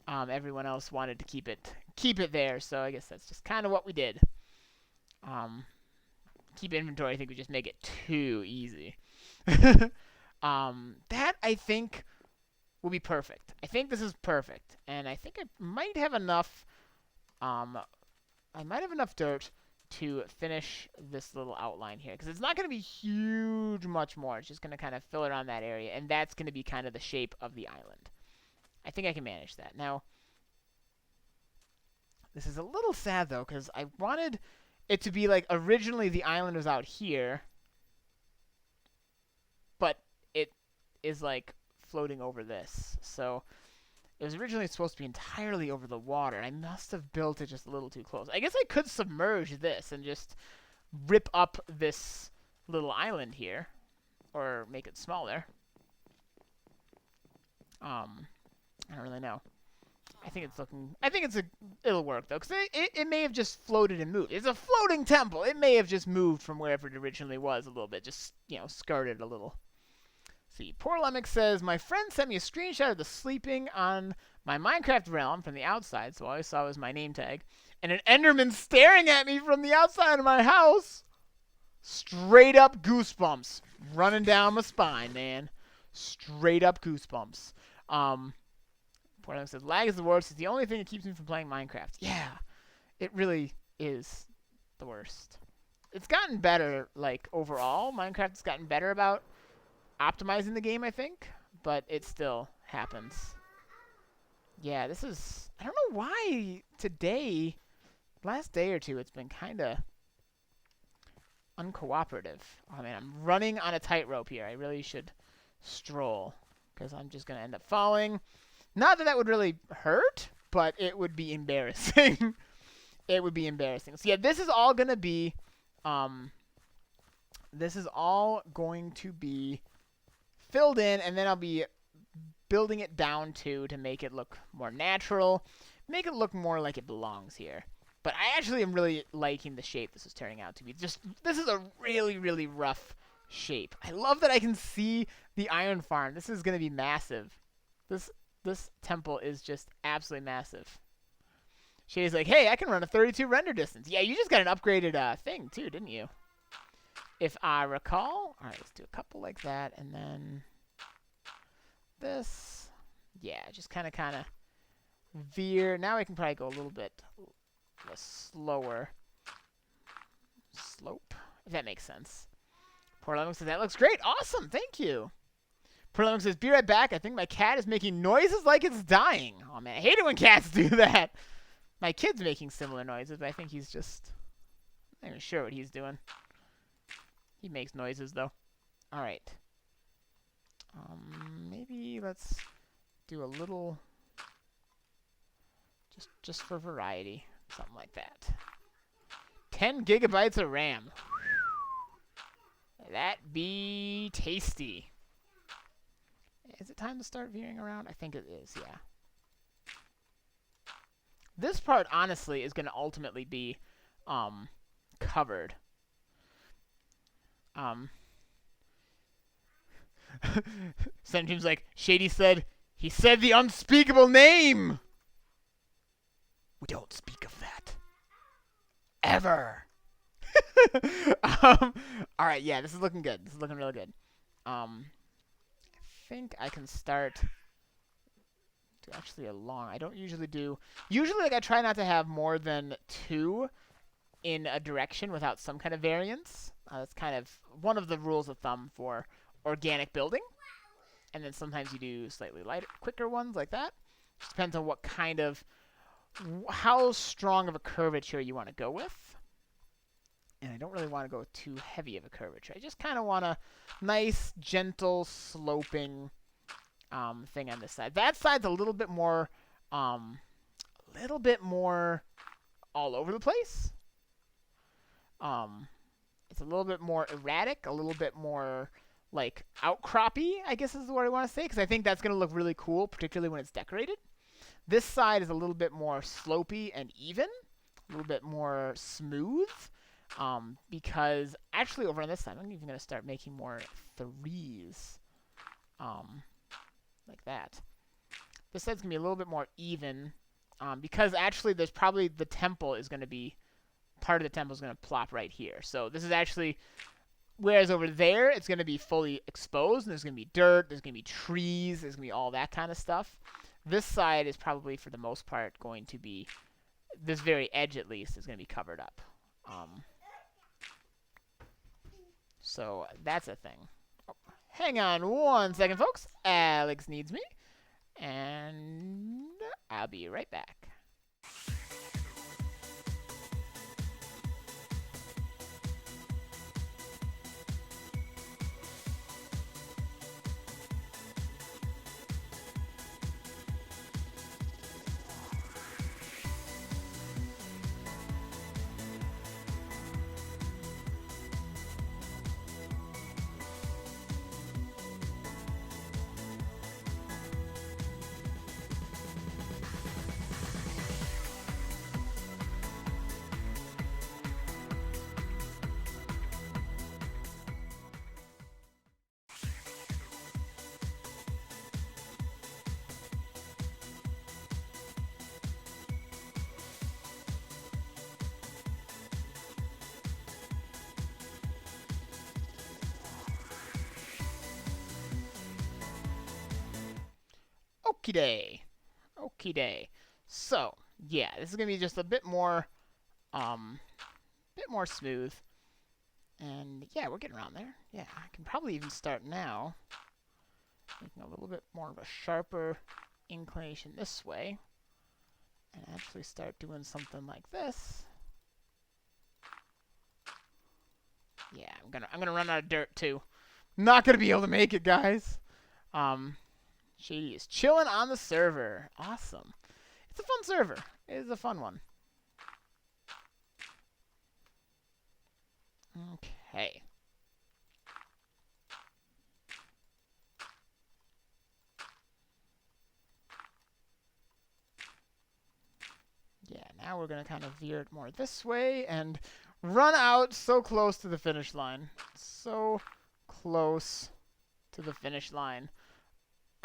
Everyone else wanted to keep it there, so I guess that's just kind of what we did. Keep inventory, I think, would just make it too easy. That, I think, will be perfect. I think this is perfect. And I think I might have enough, dirt to finish this little outline here. Because it's not going to be huge much more. It's just going to kind of fill around that area. And that's going to be kind of the shape of the island. I think I can manage that. Now, this is a little sad, though, because I wanted it to be like originally the island was out here. But it is like floating over this. So it was originally supposed to be entirely over the water. I must have built it just a little too close. I guess I could submerge this and just rip up this little island here. Or make it smaller. I don't really know. It'll work, though. Because it may have just floated and moved. It's a floating temple. It may have just moved from wherever it originally was a little bit. Just, skirted a little. See, Poor Lemmick says, my friend sent me a screenshot of the sleeping on my Minecraft realm from the outside, so all I saw was my name tag, and an enderman staring at me from the outside of my house. Straight up goosebumps running down my spine, man. Straight up goosebumps. Poor Lemmick says, lag is the worst. It's the only thing that keeps me from playing Minecraft. Yeah, it really is the worst. It's gotten better, like, overall. Minecraft has gotten better about optimizing the game, I think, but it still happens. Yeah, this is, I don't know why today, last day or two, it's been kind of uncooperative. Oh man, I'm running on a tightrope here. I really should stroll, because I'm just going to end up falling. Not that that would really hurt, but it would be embarrassing. It would be embarrassing. So yeah, this is all going to be, filled in, and then I'll be building it down to make it look more natural, make it look more like it belongs here. But I actually am really liking the shape this is turning out to be. This is a really, really rough shape. I love that I can see the iron farm. This is going to be massive. This temple is just absolutely massive. Shady's like, hey, I can run a 32 render distance. Yeah, you just got an upgraded thing too, didn't you? If I recall. All right, let's do a couple like that, and then this. Yeah, just kind of veer. Now I can probably go a little bit slower slope, if that makes sense. Poor Lemmick says, that looks great. Awesome, thank you. Poor Lemmick says, be right back. I think my cat is making noises like it's dying. Oh, man, I hate it when cats do that. My kid's making similar noises, but I think he's just, I'm not even sure what he's doing. He makes noises, though. All right. Maybe let's do a little, just for variety, something like that. 10 gigabytes of RAM. That be tasty. Is it time to start veering around? I think it is, yeah. This part, honestly, is going to ultimately be covered. Seems like Shady said, he said the unspeakable name. We don't speak of that. Ever. All right, yeah, this is looking good. This is looking really good. I think I can start to actually along. I don't usually do. Usually, like, I try not to have more than 2 in a direction without some kind of variance. That's kind of one of the rules of thumb for organic building. And then sometimes you do slightly lighter, quicker ones like that. Just depends on what kind of, how strong of a curvature you want to go with. And I don't really want to go with too heavy of a curvature. I just kind of want a nice, gentle, sloping thing on this side. That side's a little bit more all over the place. It's a little bit more erratic, a little bit more like outcroppy, I guess is what I want to say, because I think that's going to look really cool, particularly when it's decorated. This side is a little bit more slopey and even, a little bit more smooth, because actually over on this side, I'm even going to start making more 3s, like that. This side's going to be a little bit more even, because actually there's probably the temple is going to be part of the temple is going to plop right here. So this is actually, whereas over there, it's going to be fully exposed, and there's going to be dirt, there's going to be trees, there's going to be all that kind of stuff. This side is probably, for the most part, going to be, this very edge at least, is going to be covered up. So that's a thing. Oh, hang on 1 second, folks. Alex needs me. And I'll be right back. Okie day. Okie day. So, yeah, this is going to be just a bit more smooth. And, yeah, we're getting around there. Yeah, I can probably even start now. Making a little bit more of a sharper inclination this way. And actually start doing something like this. Yeah, I'm gonna run out of dirt, too. Not going to be able to make it, guys. Shady is chilling on the server. Awesome. It's a fun server. It is a fun one. Okay. Yeah, now we're going to kind of veer it more this way and run out so close to the finish line. So close to the finish line.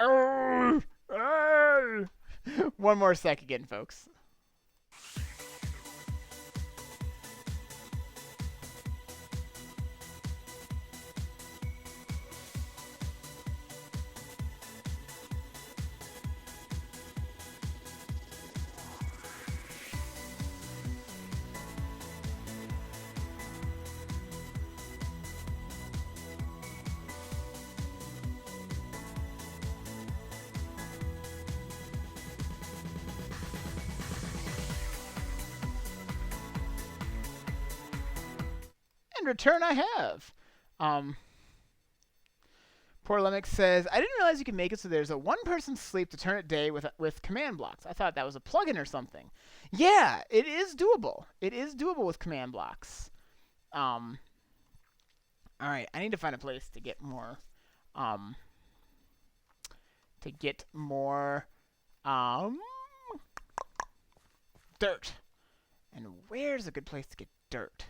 Oh! Oh! 1 more sec again, folks. In return, I have. Poor Lemix says, I didn't realize you can make it so there's a 1-person sleep to turn it day with command blocks. I thought that was a plugin or something. Yeah, it is doable. It is doable with command blocks. All right, I need to find a place to get more, dirt. And where's a good place to get dirt?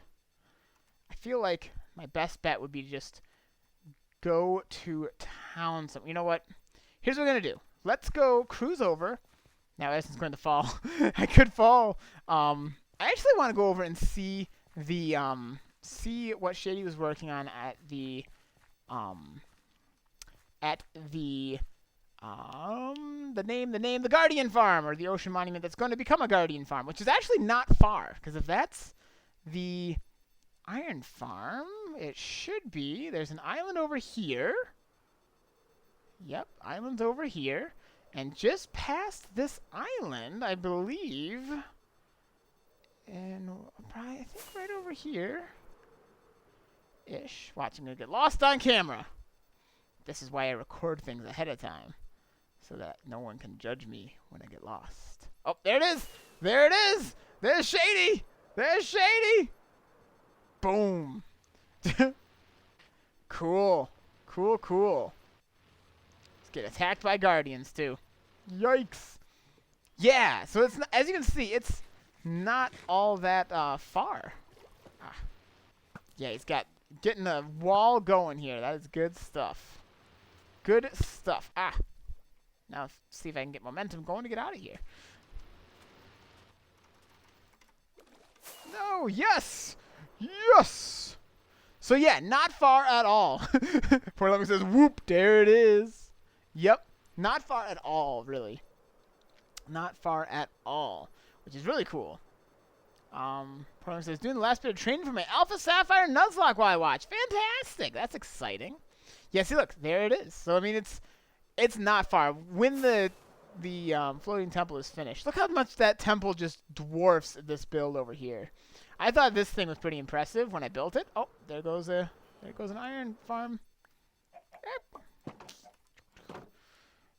I feel like my best bet would be to just go to town. You know what? Here's what we're going to do. Let's go cruise over. Now, Edison's going to fall. I could fall. I actually want to go over and see the, see what Shady was working on at the Guardian Farm, or the Ocean Monument that's going to become a Guardian Farm, which is actually not far, because if that's the Iron Farm, it should be. There's an island over here. Yep, island's over here. And just past this island, I believe, and probably, I think right over here, ish. Watch, I'm going to get lost on camera. This is why I record things ahead of time, so that no one can judge me when I get lost. Oh, there it is! There it is! There's Shady! There's Shady! Boom. Cool. Cool, cool. Let's get attacked by guardians, too. Yikes. Yeah, so it's not, as you can see, it's not all that far. Ah. Yeah, he's getting the wall going here. That is good stuff. Good stuff. Ah. Now, see if I can get momentum going to get out of here. No, yes! Yes! So yeah, not far at all. Poor Lemon says, whoop, there it is. Yep, not far at all, really. Not far at all, which is really cool. Poor Lemon says, doing the last bit of training for my Alpha Sapphire Nuzlocke while I watch. Fantastic, that's exciting. Yeah, see, look, there it is. So I mean, it's not far. When the floating temple is finished, look how much that temple just dwarfs this build over here. I thought this thing was pretty impressive when I built it. Oh, there goes an iron farm.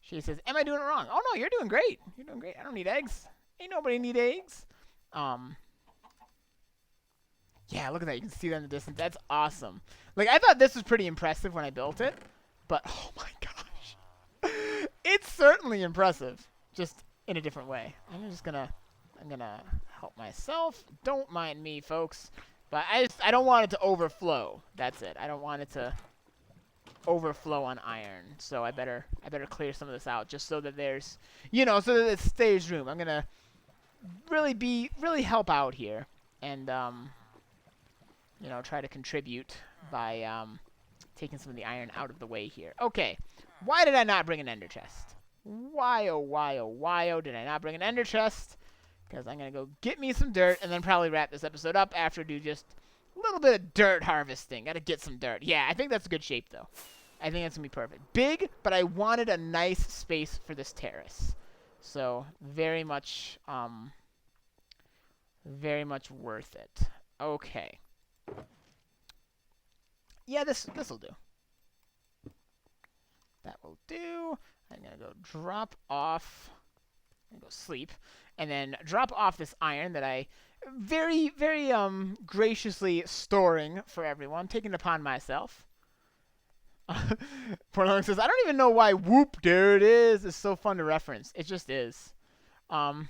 She says, "Am I doing it wrong?" Oh no, you're doing great. You're doing great. I don't need eggs. Ain't nobody need eggs. Yeah, look at that. You can see that in the distance. That's awesome. Like, I thought this was pretty impressive when I built it, but oh my gosh, it's certainly impressive, just in a different way. I'm gonna help myself. Don't mind me, folks. But I don't want it to overflow. That's it. I don't want it to overflow on iron. So I better clear some of this out just so that there's, so that it stays room. I'm gonna really help out here and try to contribute by taking some of the iron out of the way here. Okay. Why did I not bring an ender chest? Why, oh, why, oh, why, oh, did I not bring an ender chest? Because I'm going to go get me some dirt and then probably wrap this episode up after do just a little bit of dirt harvesting. Got to get some dirt. Yeah, I think that's a good shape, though. I think that's going to be perfect. Big, but I wanted a nice space for this terrace. So, very much worth it. Okay. Yeah, this will do. That will do. I'm going to go drop off. I'm going to go sleep. And then drop off this iron that I very, very graciously storing for everyone. Taking it upon myself. Portland says, I don't even know why whoop, there it is so fun to reference. It just is. Yeah.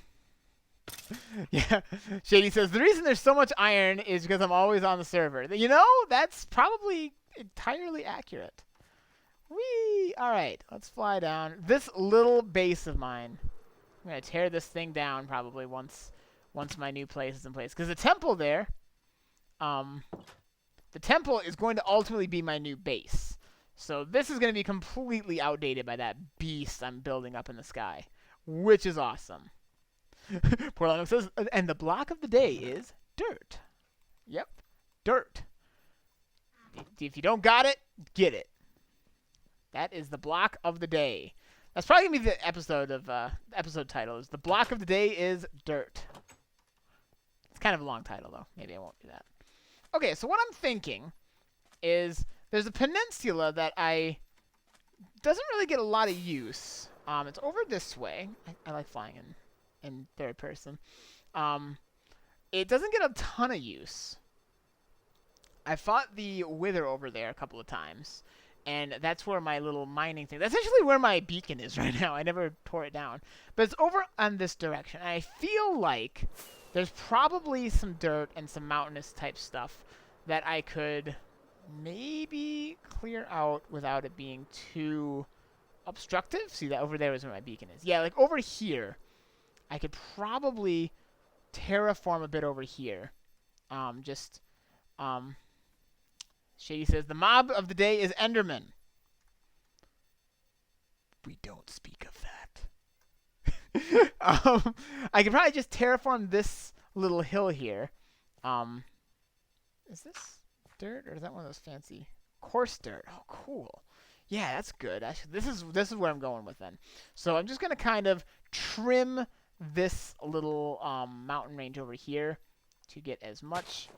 Shady says, the reason there's so much iron is because I'm always on the server. That's probably entirely accurate. Whee! Alright, let's fly down. This little base of mine. I'm going to tear this thing down probably once my new place is in place. Because the temple there, the temple is going to ultimately be my new base. So this is going to be completely outdated by that beast I'm building up in the sky. Which is awesome. Poor Lano says, and the block of the day is dirt. Yep, dirt. If you don't got it, get it. That is the block of the day. That's probably gonna be the episode title. Is the block of the day is dirt. It's kind of a long title though. Maybe I won't do that. Okay, so what I'm thinking is there's a peninsula that doesn't really get a lot of use. It's over this way. I like flying in third person. It doesn't get a ton of use. I fought the Wither over there a couple of times. And that's where my little mining thing... That's actually where my beacon is right now. I never tore it down. But it's over on this direction. And I feel like there's probably some dirt and some mountainous type stuff that I could maybe clear out without it being too obstructive. See, that over there is where my beacon is. Yeah, like over here, I could probably terraform a bit over here. Shady says, the mob of the day is endermen. We don't speak of that. I could probably just terraform this little hill here. Is this dirt or is that one of those fancy coarse dirt? Oh, cool. Yeah, that's good. Actually, this is where I'm going with then. So I'm just gonna kind of trim this little mountain range over here to get as much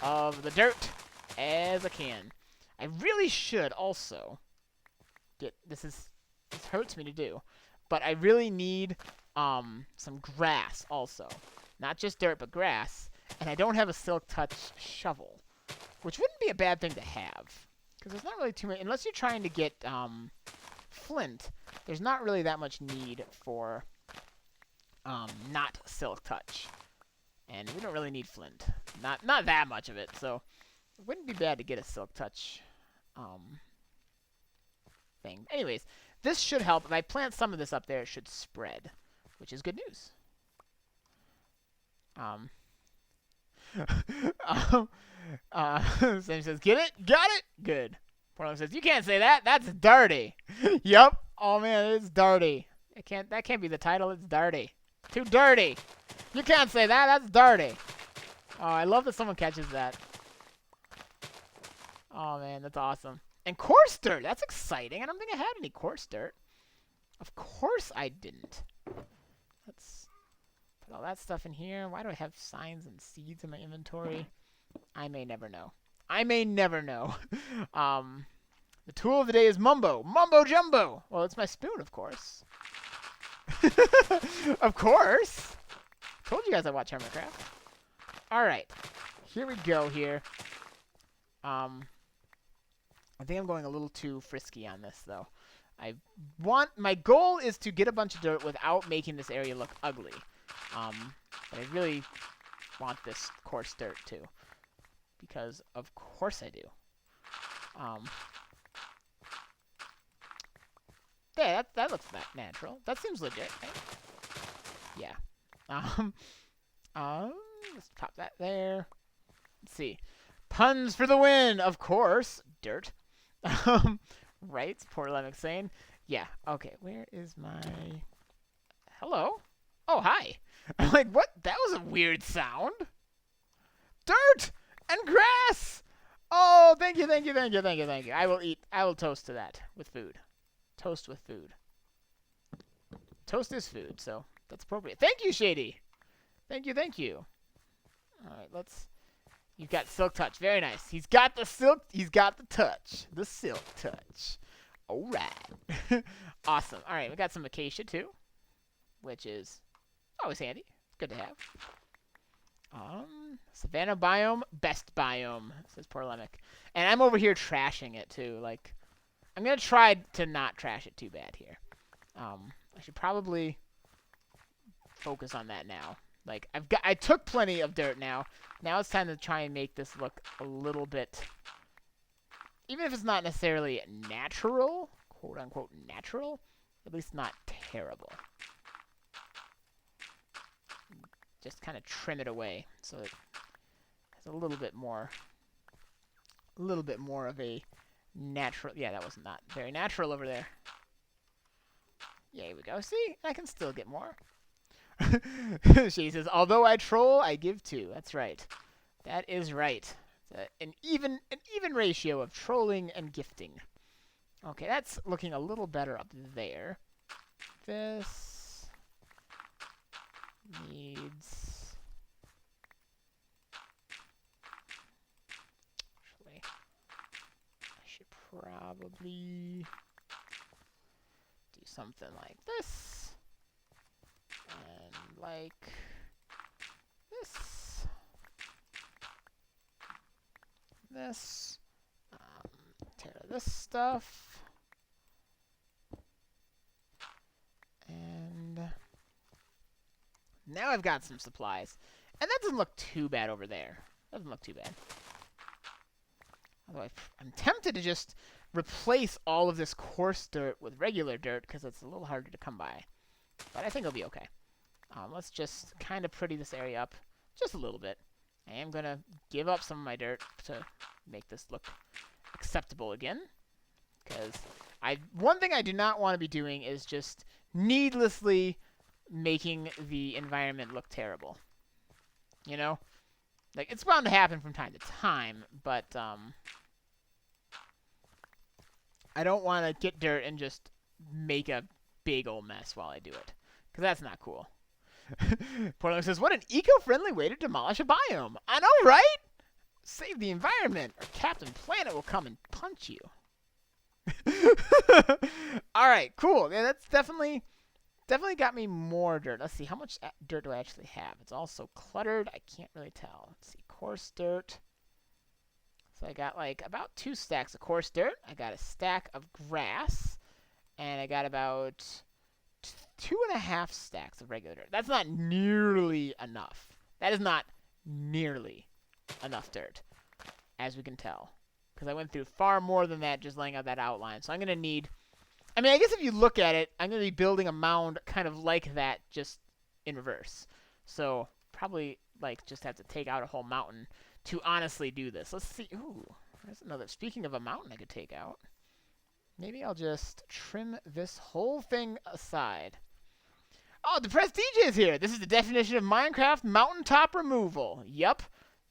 of the dirt as I can. I really should also get this hurts me to do, but I really need some grass also. Not just dirt, but grass. And I don't have a silk touch shovel, which wouldn't be a bad thing to have. Because there's not really too many, unless you're trying to get flint, there's not really that much need for not silk touch. And we don't really need flint. Not that much of it, so it wouldn't be bad to get a silk touch thing. Anyways, this should help. If I plant some of this up there, it should spread, which is good news. Sam says, get it? Got it? Good. Portland says, you can't say that. That's dirty. Yup. Oh, man, it's dirty. That can't be the title. It's dirty. Too dirty. You can't say that. That's dirty. Oh, I love that someone catches that. Oh, man, that's awesome. And coarse dirt. That's exciting. I don't think I had any coarse dirt. Of course I didn't. Let's put all that stuff in here. Why do I have signs and seeds in my inventory? I may never know. I may never know. The tool of the day is Mumbo. Mumbo Jumbo. Well, it's my spoon, of course. Of course. Told you guys I watch Minecraft. All right. Here we go here. I think I'm going a little too frisky on this, though. My goal is to get a bunch of dirt without making this area look ugly. But I really want this coarse dirt, too. Because, of course I do. Yeah, that looks natural. That seems legit, right? Yeah. Let's pop that there. Let's see. Puns for the win, of course. Dirt. Right, poor Lemmick saying. Yeah, okay, where is my... Hello? Oh, hi. I'm like, what? That was a weird sound. Dirt and grass. Oh, thank you. I will toast to that with food. Toast with food. Toast is food, so that's appropriate. Thank you, Shady. Thank you. All right, you've got silk touch. Very nice. He's got the silk. He's got the touch. The silk touch. All right. Awesome. All right, we got some acacia too, which is always handy. Good to have. Savannah biome, best biome, says poor Lemmick. And I'm over here trashing it too. Like, I'm gonna try to not trash it too bad here. I should probably focus on that now. Like, I took plenty of dirt now. Now it's time to try and make this look a little bit, even if it's not necessarily natural, quote unquote natural, at least not terrible. Just kind of trim it away so it has a little bit more of a natural. Yeah, that was not very natural over there. Yeah, here we go. See, I can still get more. She says, although I troll, I give too. That's right. That is right. It's an even ratio of trolling and gifting. Okay, that's looking a little better up there. This needs... Actually, I should probably do something like this. And like this. This. Tear this stuff. And now I've got some supplies. And that doesn't look too bad over there. Doesn't look too bad. Although I'm tempted to just replace all of this coarse dirt with regular dirt because it's a little harder to come by. But I think it'll be okay. Let's just kind of pretty this area up just a little bit. I am going to give up some of my dirt to make this look acceptable again. Because one thing I do not want to be doing is just needlessly making the environment look terrible. You know? Like, it's bound to happen from time to time, but I don't want to get dirt and just make a big old mess while I do it. Because that's not cool. Portland says, what an eco-friendly way to demolish a biome. I know, right? Save the environment, or Captain Planet will come and punch you. All right, cool. Yeah, that's definitely got me more dirt. Let's see, how much dirt do I actually have? It's all so cluttered, I can't really tell. Let's see, coarse dirt. So I got like about 2 stacks of coarse dirt. I got a stack of grass, and I got about 2.5 stacks of regular dirt. That's not nearly enough. That is not nearly enough dirt, as we can tell. Because I went through far more than that just laying out that outline. So I'm going to need... I mean, I guess if you look at it, I'm going to be building a mound kind of like that, just in reverse. So probably like just have to take out a whole mountain to honestly do this. Let's see. Ooh, there's another. Speaking of a mountain I could take out, maybe I'll just trim this whole thing aside. Oh, the Prestige is here. This is the definition of Minecraft mountaintop removal. Yup,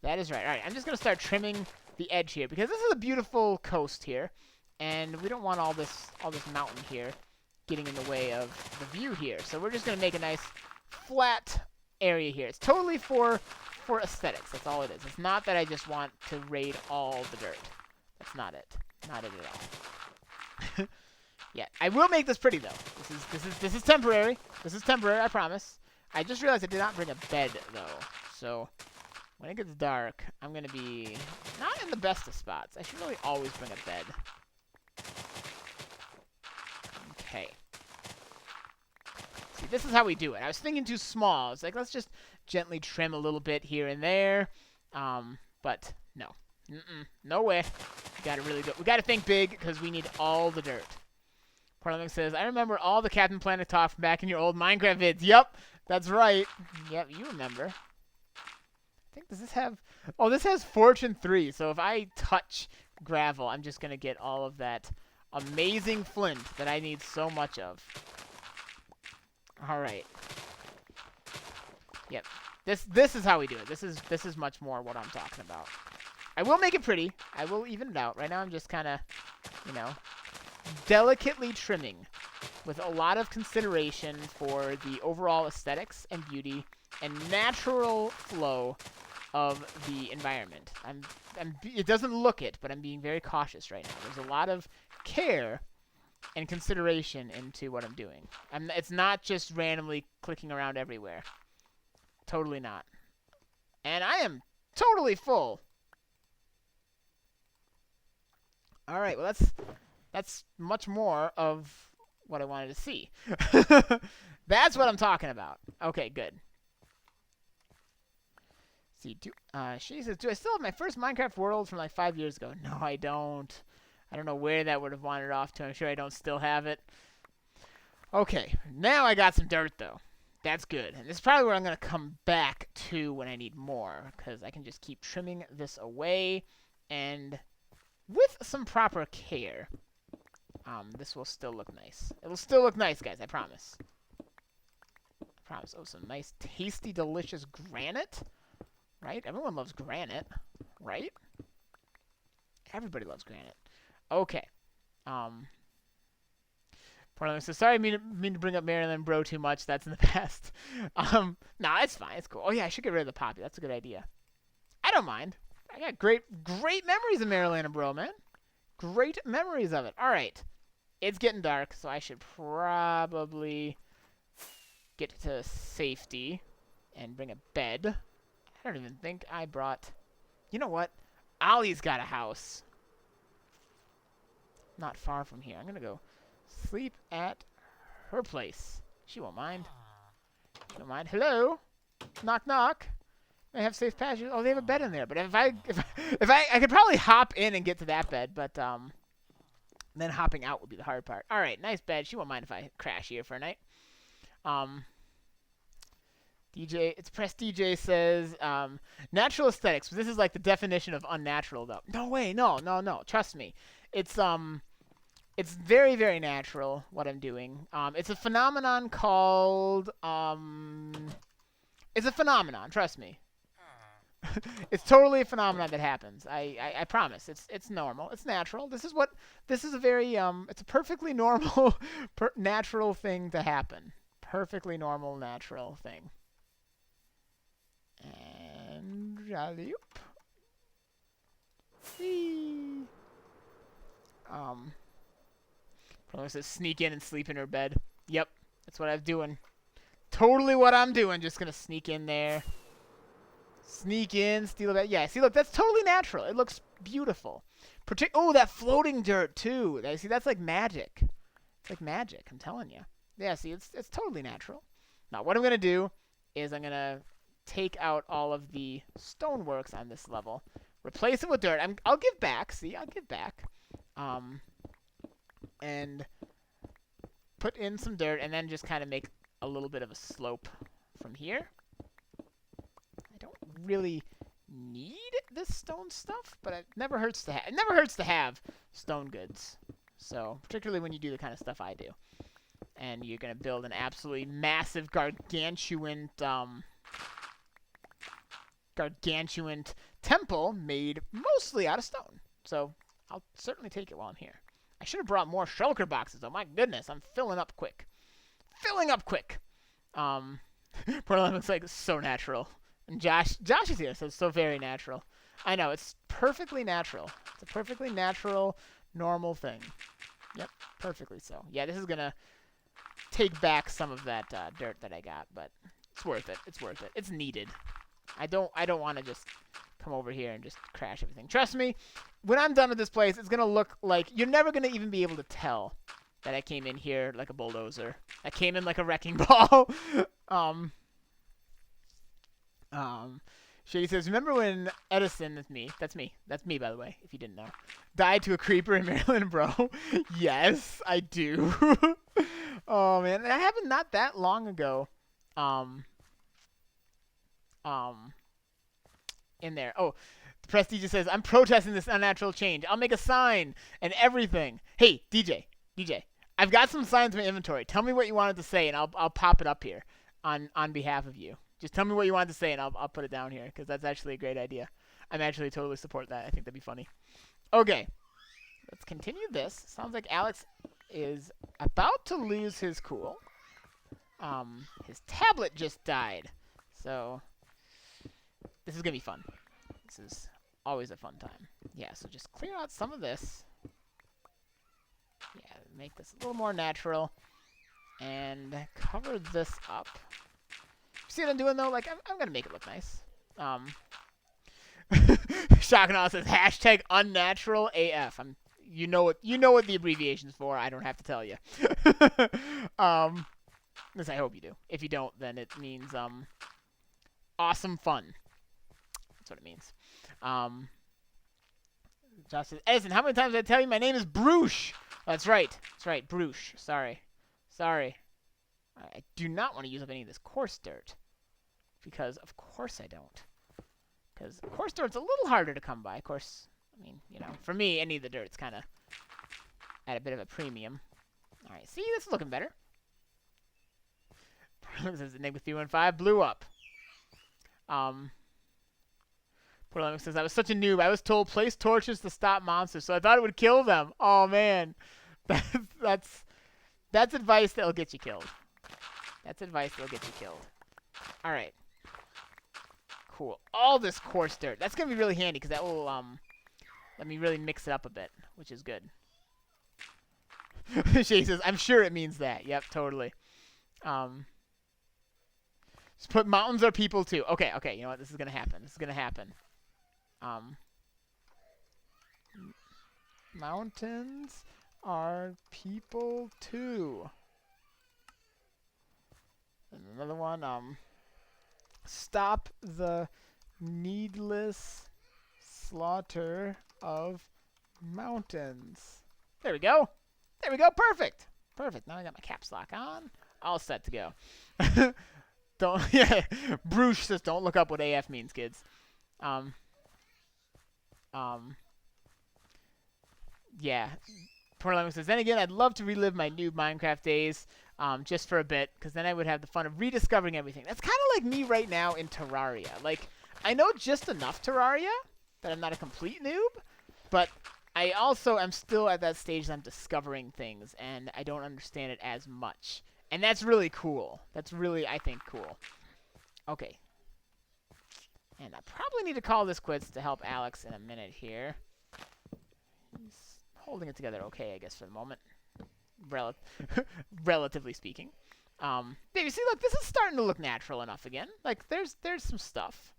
that is right. All right, I'm just gonna start trimming the edge here because this is a beautiful coast here, and we don't want all this mountain here getting in the way of the view here. So we're just gonna make a nice flat area here. It's totally for aesthetics. That's all it is. It's not that I just want to raid all the dirt. That's not it. Not it at all. Yeah, I will make this pretty though. This is temporary. This is temporary, I promise. I just realized I did not bring a bed though. So when it gets dark, I'm gonna be not in the best of spots. I should really always bring a bed. Okay. See, this is how we do it. I was thinking too small. It's like, let's just gently trim a little bit here and there. But no. No way. We gotta really go. We gotta think big because we need all the dirt. Portland says, I remember all the Captain Planet talk from back in your old Minecraft vids. Yep, that's right. Yep, you remember. I think, does this have... Oh, this has Fortune 3. So if I touch gravel, I'm just going to get all of that amazing flint that I need so much of. All right. Yep. This is how we do it. This is much more what I'm talking about. I will make it pretty. I will even it out. Right now I'm just kind of, you know, delicately trimming with a lot of consideration for the overall aesthetics and beauty and natural flow of the environment. It doesn't look it, but I'm being very cautious right now. There's a lot of care and consideration into what I'm doing. It's not just randomly clicking around everywhere. Totally not. And I am totally full. All right, well, that's much more of what I wanted to see. That's what I'm talking about. Okay, good. See, she says, do I still have my first Minecraft world from like 5 years ago? No, I don't. I don't know where that would have wandered off to. I'm sure I don't still have it. Okay, now I got some dirt, though. That's good. And this is probably where I'm going to come back to when I need more, because I can just keep trimming this away, and with some proper care, this will still look nice. It will still look nice, guys, I promise. I promise. Oh, some nice, tasty, delicious granite. Right? Everyone loves granite, right? Everybody loves granite. Okay. Portland says, sorry, I mean to bring up Marriland Bro too much. That's in the past. Nah, it's fine. It's cool. Oh, yeah, I should get rid of the poppy. That's a good idea. I don't mind. I got great memories of Marriland Bro, man. Great memories of it. All right. It's getting dark, so I should probably get to safety and bring a bed. I don't even think I brought... You know what? Ollie's got a house. Not far from here. I'm going to go sleep at her place. She won't mind. She won't mind. Hello? Knock, knock. They have safe passage. Oh, they have a bed in there. But if I could probably hop in and get to that bed, but then hopping out would be the hard part. All right, nice bed. She won't mind if I crash here for a night. DJ, it's Press DJ says, natural aesthetics. This is like the definition of unnatural, though. No way, no. Trust me, it's very, very natural what I'm doing. It's a phenomenon called it's a phenomenon. Trust me. It's totally a phenomenon that happens. I promise. It's normal. It's natural. This is a very it's a perfectly normal, natural thing to happen. Perfectly normal, natural thing. And alley-oop. Probably says sneak in and sleep in her bed. Yep, that's what I'm doing. Totally what I'm doing. Just gonna sneak in there. Sneak in, steal a bed. Yeah, see, look, that's totally natural. It looks beautiful. Oh, that floating dirt too. See, that's like magic. It's like magic. I'm telling you. Yeah, see, it's totally natural. Now, what I'm gonna do is I'm gonna take out all of the stoneworks on this level, replace it with dirt. I'll give back. See, I'll give back. And put in some dirt, and then just kind of make a little bit of a slope from here. I don't really need this stone stuff, but it never hurts to have. It never hurts to have stone goods. So particularly when you do the kind of stuff I do, and you're gonna build an absolutely massive, gargantuan temple made mostly out of stone. So I'll certainly take it while I'm here. I should have brought more shulker boxes, though. My goodness, I'm filling up quick. Filling up quick. Portland looks like so natural. And Josh is here, so it's so very natural. I know, it's perfectly natural. It's a perfectly natural, normal thing. Yep, perfectly so. Yeah, this is gonna take back some of that dirt that I got, but it's worth it. It's worth it. It's needed. I don't want to just come over here and just crash everything. Trust me, when I'm done with this place, it's gonna look like you're never gonna even be able to tell that I came in here like a bulldozer. I came in like a wrecking ball. Shady says, remember when Edison, that's me, by the way, if you didn't know, died to a creeper in Maryland, bro? Yes, I do. Oh, man, that happened not that long ago. In there. Oh, the Prestige says, I'm protesting this unnatural change. I'll make a sign and everything. Hey, DJ, I've got some signs in my inventory. Tell me what you wanted to say, and I'll pop it up here on behalf of you. Just tell me what you wanted to say, and I'll put it down here, because that's actually a great idea. I'm actually totally support that. I think that'd be funny. Okay. Let's continue this. Sounds like Alex is about to lose his cool. His tablet just died. So, this is going to be fun. This is always a fun time. Yeah, so just clear out some of this. Yeah, make this a little more natural. And cover this up. See what I'm doing, though? Like, I'm going to make it look nice. Shocking says, hashtag unnatural AF. You know what the abbreviation's for. I don't have to tell you. At least I hope you do. If you don't, then it means awesome fun. That's what it means. Josh says, Edison, how many times did I tell you my name is Bruce? That's right. Bruce. Sorry. I do not want to use up any of this coarse dirt. Because, of course, I don't. Because coarse dirt's a little harder to come by. Of course, I mean, you know, for me, any of the dirt's kind of at a bit of a premium. All right, see, this is looking better. Says Enigma 315 blew up. Poor says, I was such a noob. I was told place torches to stop monsters, so I thought it would kill them. Oh, man. That's advice that'll get you killed. All right. Cool. All this coarse dirt. That's going to be really handy because that will let me really mix it up a bit, which is good. Shay says, I'm sure it means that. Yep, totally. Just put mountains are people too. Okay, you know what? This is going to happen. Mountains are people too. And another one, stop the needless slaughter of mountains. There we go. Perfect. Now I got my caps lock on. All set to go. Bruce says don't look up what AF means, kids. Yeah. Portland says, then again, I'd love to relive my noob Minecraft days, just for a bit, because then I would have the fun of rediscovering everything. That's kind of like me right now in Terraria. Like, I know just enough Terraria that I'm not a complete noob, but I also am still at that stage that I'm discovering things, and I don't understand it as much. And that's really cool. That's really, I think, cool. Okay. And I probably need to call this quits to help Alex in a minute here. He's holding it together okay, I guess, for the moment. Relatively speaking. Baby, see, look, this is starting to look natural enough again. Like, there's some stuff.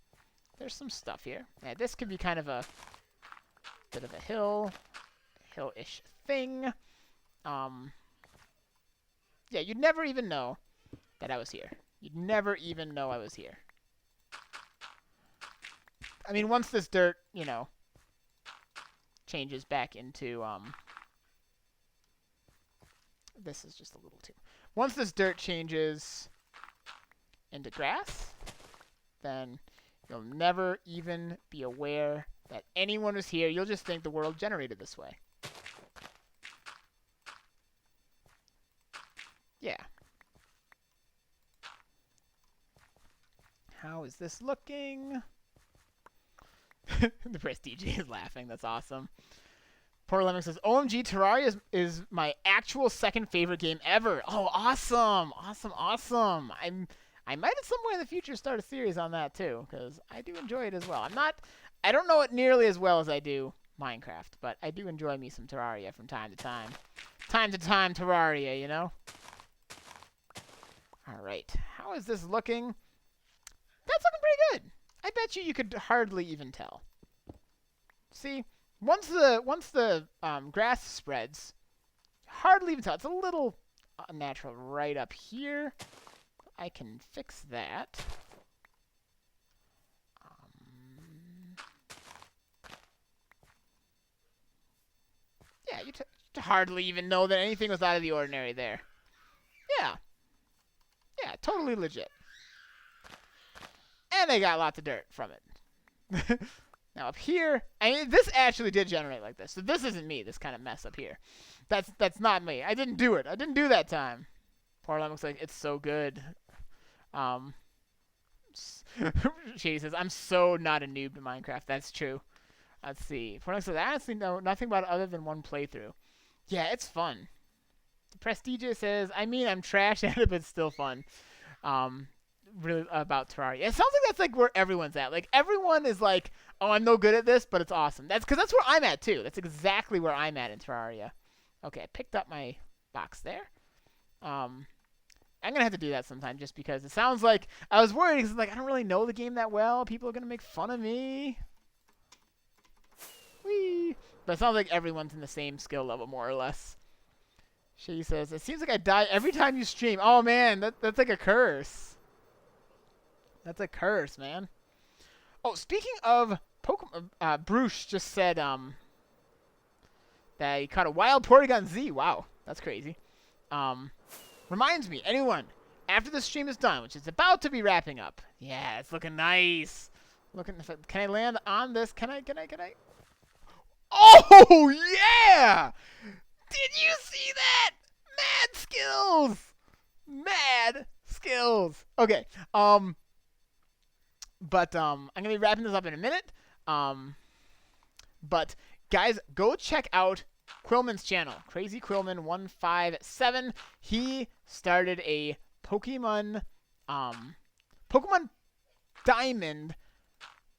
There's some stuff here. Yeah, this could be kind of a bit of a hill-ish thing. Yeah, you'd never even know that I was here. You'd never even know I was here. I mean, once this dirt, you know, changes back into, this is just a little too. Once this dirt changes into grass, then You'll never even be aware that anyone was here. You'll just think the world generated this way. Yeah. How is this looking? The Prestige is laughing. That's awesome. Poor Lemming says, OMG, Terraria is my actual second favorite game ever. Oh, awesome. Awesome, awesome. I might at some point in the future start a series on that too, because I do enjoy it as well. I don't know it nearly as well as I do Minecraft, but I do enjoy me some Terraria from time to time. Time to time Terraria, you know? All right. How is this looking? That's looking pretty good. I bet you could hardly even tell. See, once the grass spreads, hardly even tell. It's a little unnatural right up here. I can fix that. Yeah, you hardly even know that anything was out of the ordinary there. Yeah. Yeah, totally legit. And they got lots of dirt from it. Now up here, I mean, this actually did generate like this. So this isn't me, this kind of mess up here. That's not me. I didn't do it. I didn't do that time. Poor Lem looks like it's so good. Shady says, I'm so not a noob to Minecraft. That's true. Let's see. Poor Lem says, I honestly know nothing about it other than one playthrough. Yeah, it's fun. Prestige says, I mean, I'm trash at it, but it's still fun. Really about Terraria. It sounds like that's like where everyone's at. Like everyone is like, oh, I'm no good at this, but it's awesome. That's because that's where I'm at too. That's exactly where I'm at in Terraria. Okay, I picked up my box there. I'm gonna have to do that sometime just because it sounds like I was worried because like I don't really know the game that well. People are gonna make fun of me. Whee! But it sounds like everyone's in the same skill level more or less. She says, it seems like I die every time you stream. Oh man, that's like a curse. That's a curse, man. Oh, speaking of Pokemon, Bruce just said that he caught a wild Porygon Z. Wow, that's crazy. Reminds me, anyone, after the stream is done, which is about to be wrapping up. Yeah, it's looking nice. Can I land on this? Can I? Oh, yeah! Did you see that? Mad skills! Mad skills. Okay, But I'm going to be wrapping this up in a minute. But, guys, go check out Quillman's channel. Crazy Quillman 157. He started a Pokemon Diamond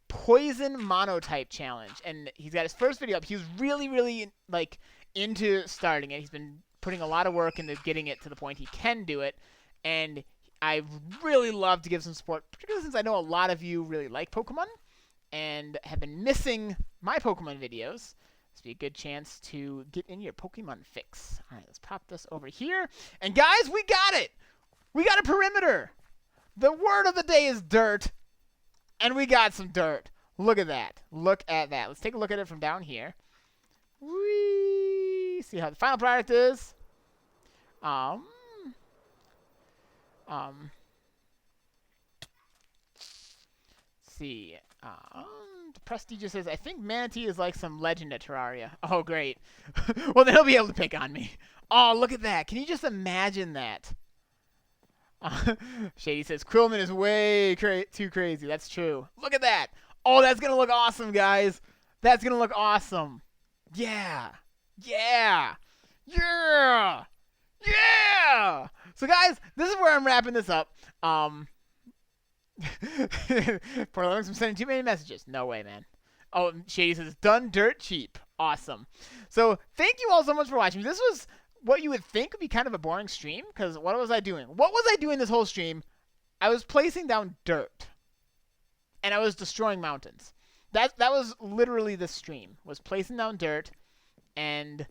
Poison Monotype Challenge. And he's got his first video up. He was really, like, into starting it. He's been putting a lot of work into getting it to the point he can do it. And I really love to give some support, particularly since I know a lot of you really like Pokemon and have been missing my Pokemon videos. This would be a good chance to get in your Pokemon fix. All right, let's pop this over here. And guys, we got it! We got a perimeter! The word of the day is dirt, and we got some dirt. Look at that. Look at that. Let's take a look at it from down here. Whee! See how the final product is. See. Prestige says, I think Manatee is like some legend at Terraria. Oh, great. Well, then he'll be able to pick on me. Oh, look at that. Can you just imagine that? Shady says, Quillman is way too crazy. That's true. Look at that. Oh, that's going to look awesome, guys. That's going to look awesome. Yeah. Yeah. Yeah. Yeah. So, guys, this is where I'm wrapping this up. Poor Linux, I'm sending too many messages. No way, man. Oh, Shady says, done dirt cheap. Awesome. So, thank you all so much for watching. This was what you would think would be kind of a boring stream, because what was I doing? What was I doing this whole stream? I was placing down dirt, and I was destroying mountains. That was literally the stream, was placing down dirt, and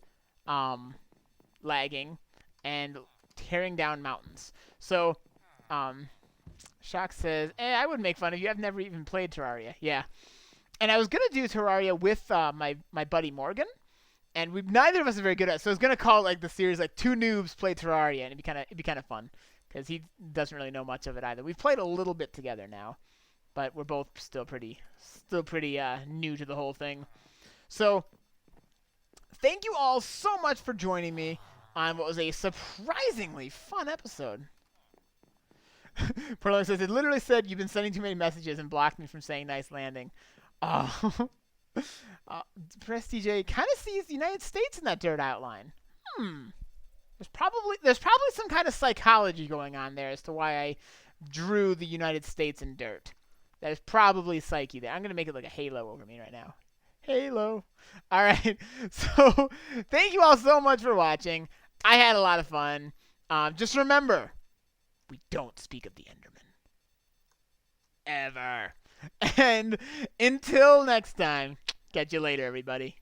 lagging, and tearing down mountains. So, Shock says, I wouldn't make fun of you. I've never even played Terraria. Yeah. And I was going to do Terraria with my buddy Morgan. And neither of us are very good at it. So I was going to call like the series like Two Noobs Play Terraria. And it'd be kind of fun. Because he doesn't really know much of it either. We've played a little bit together now. but we're both still pretty new to the whole thing. So thank you all so much for joining me on what was a surprisingly fun episode. Perlong says, it literally said you've been sending too many messages and blocked me from saying nice landing. Oh. Press DJ kind of sees the United States in that dirt outline. There's probably some kind of psychology going on there as to why I drew the United States in dirt. There's probably psyche there. I'm going to make it like a halo over me right now. Halo. All right. So thank you all so much for watching. I had a lot of fun. Just remember, we don't speak of the endermen. Ever. And until next time, catch you later, everybody.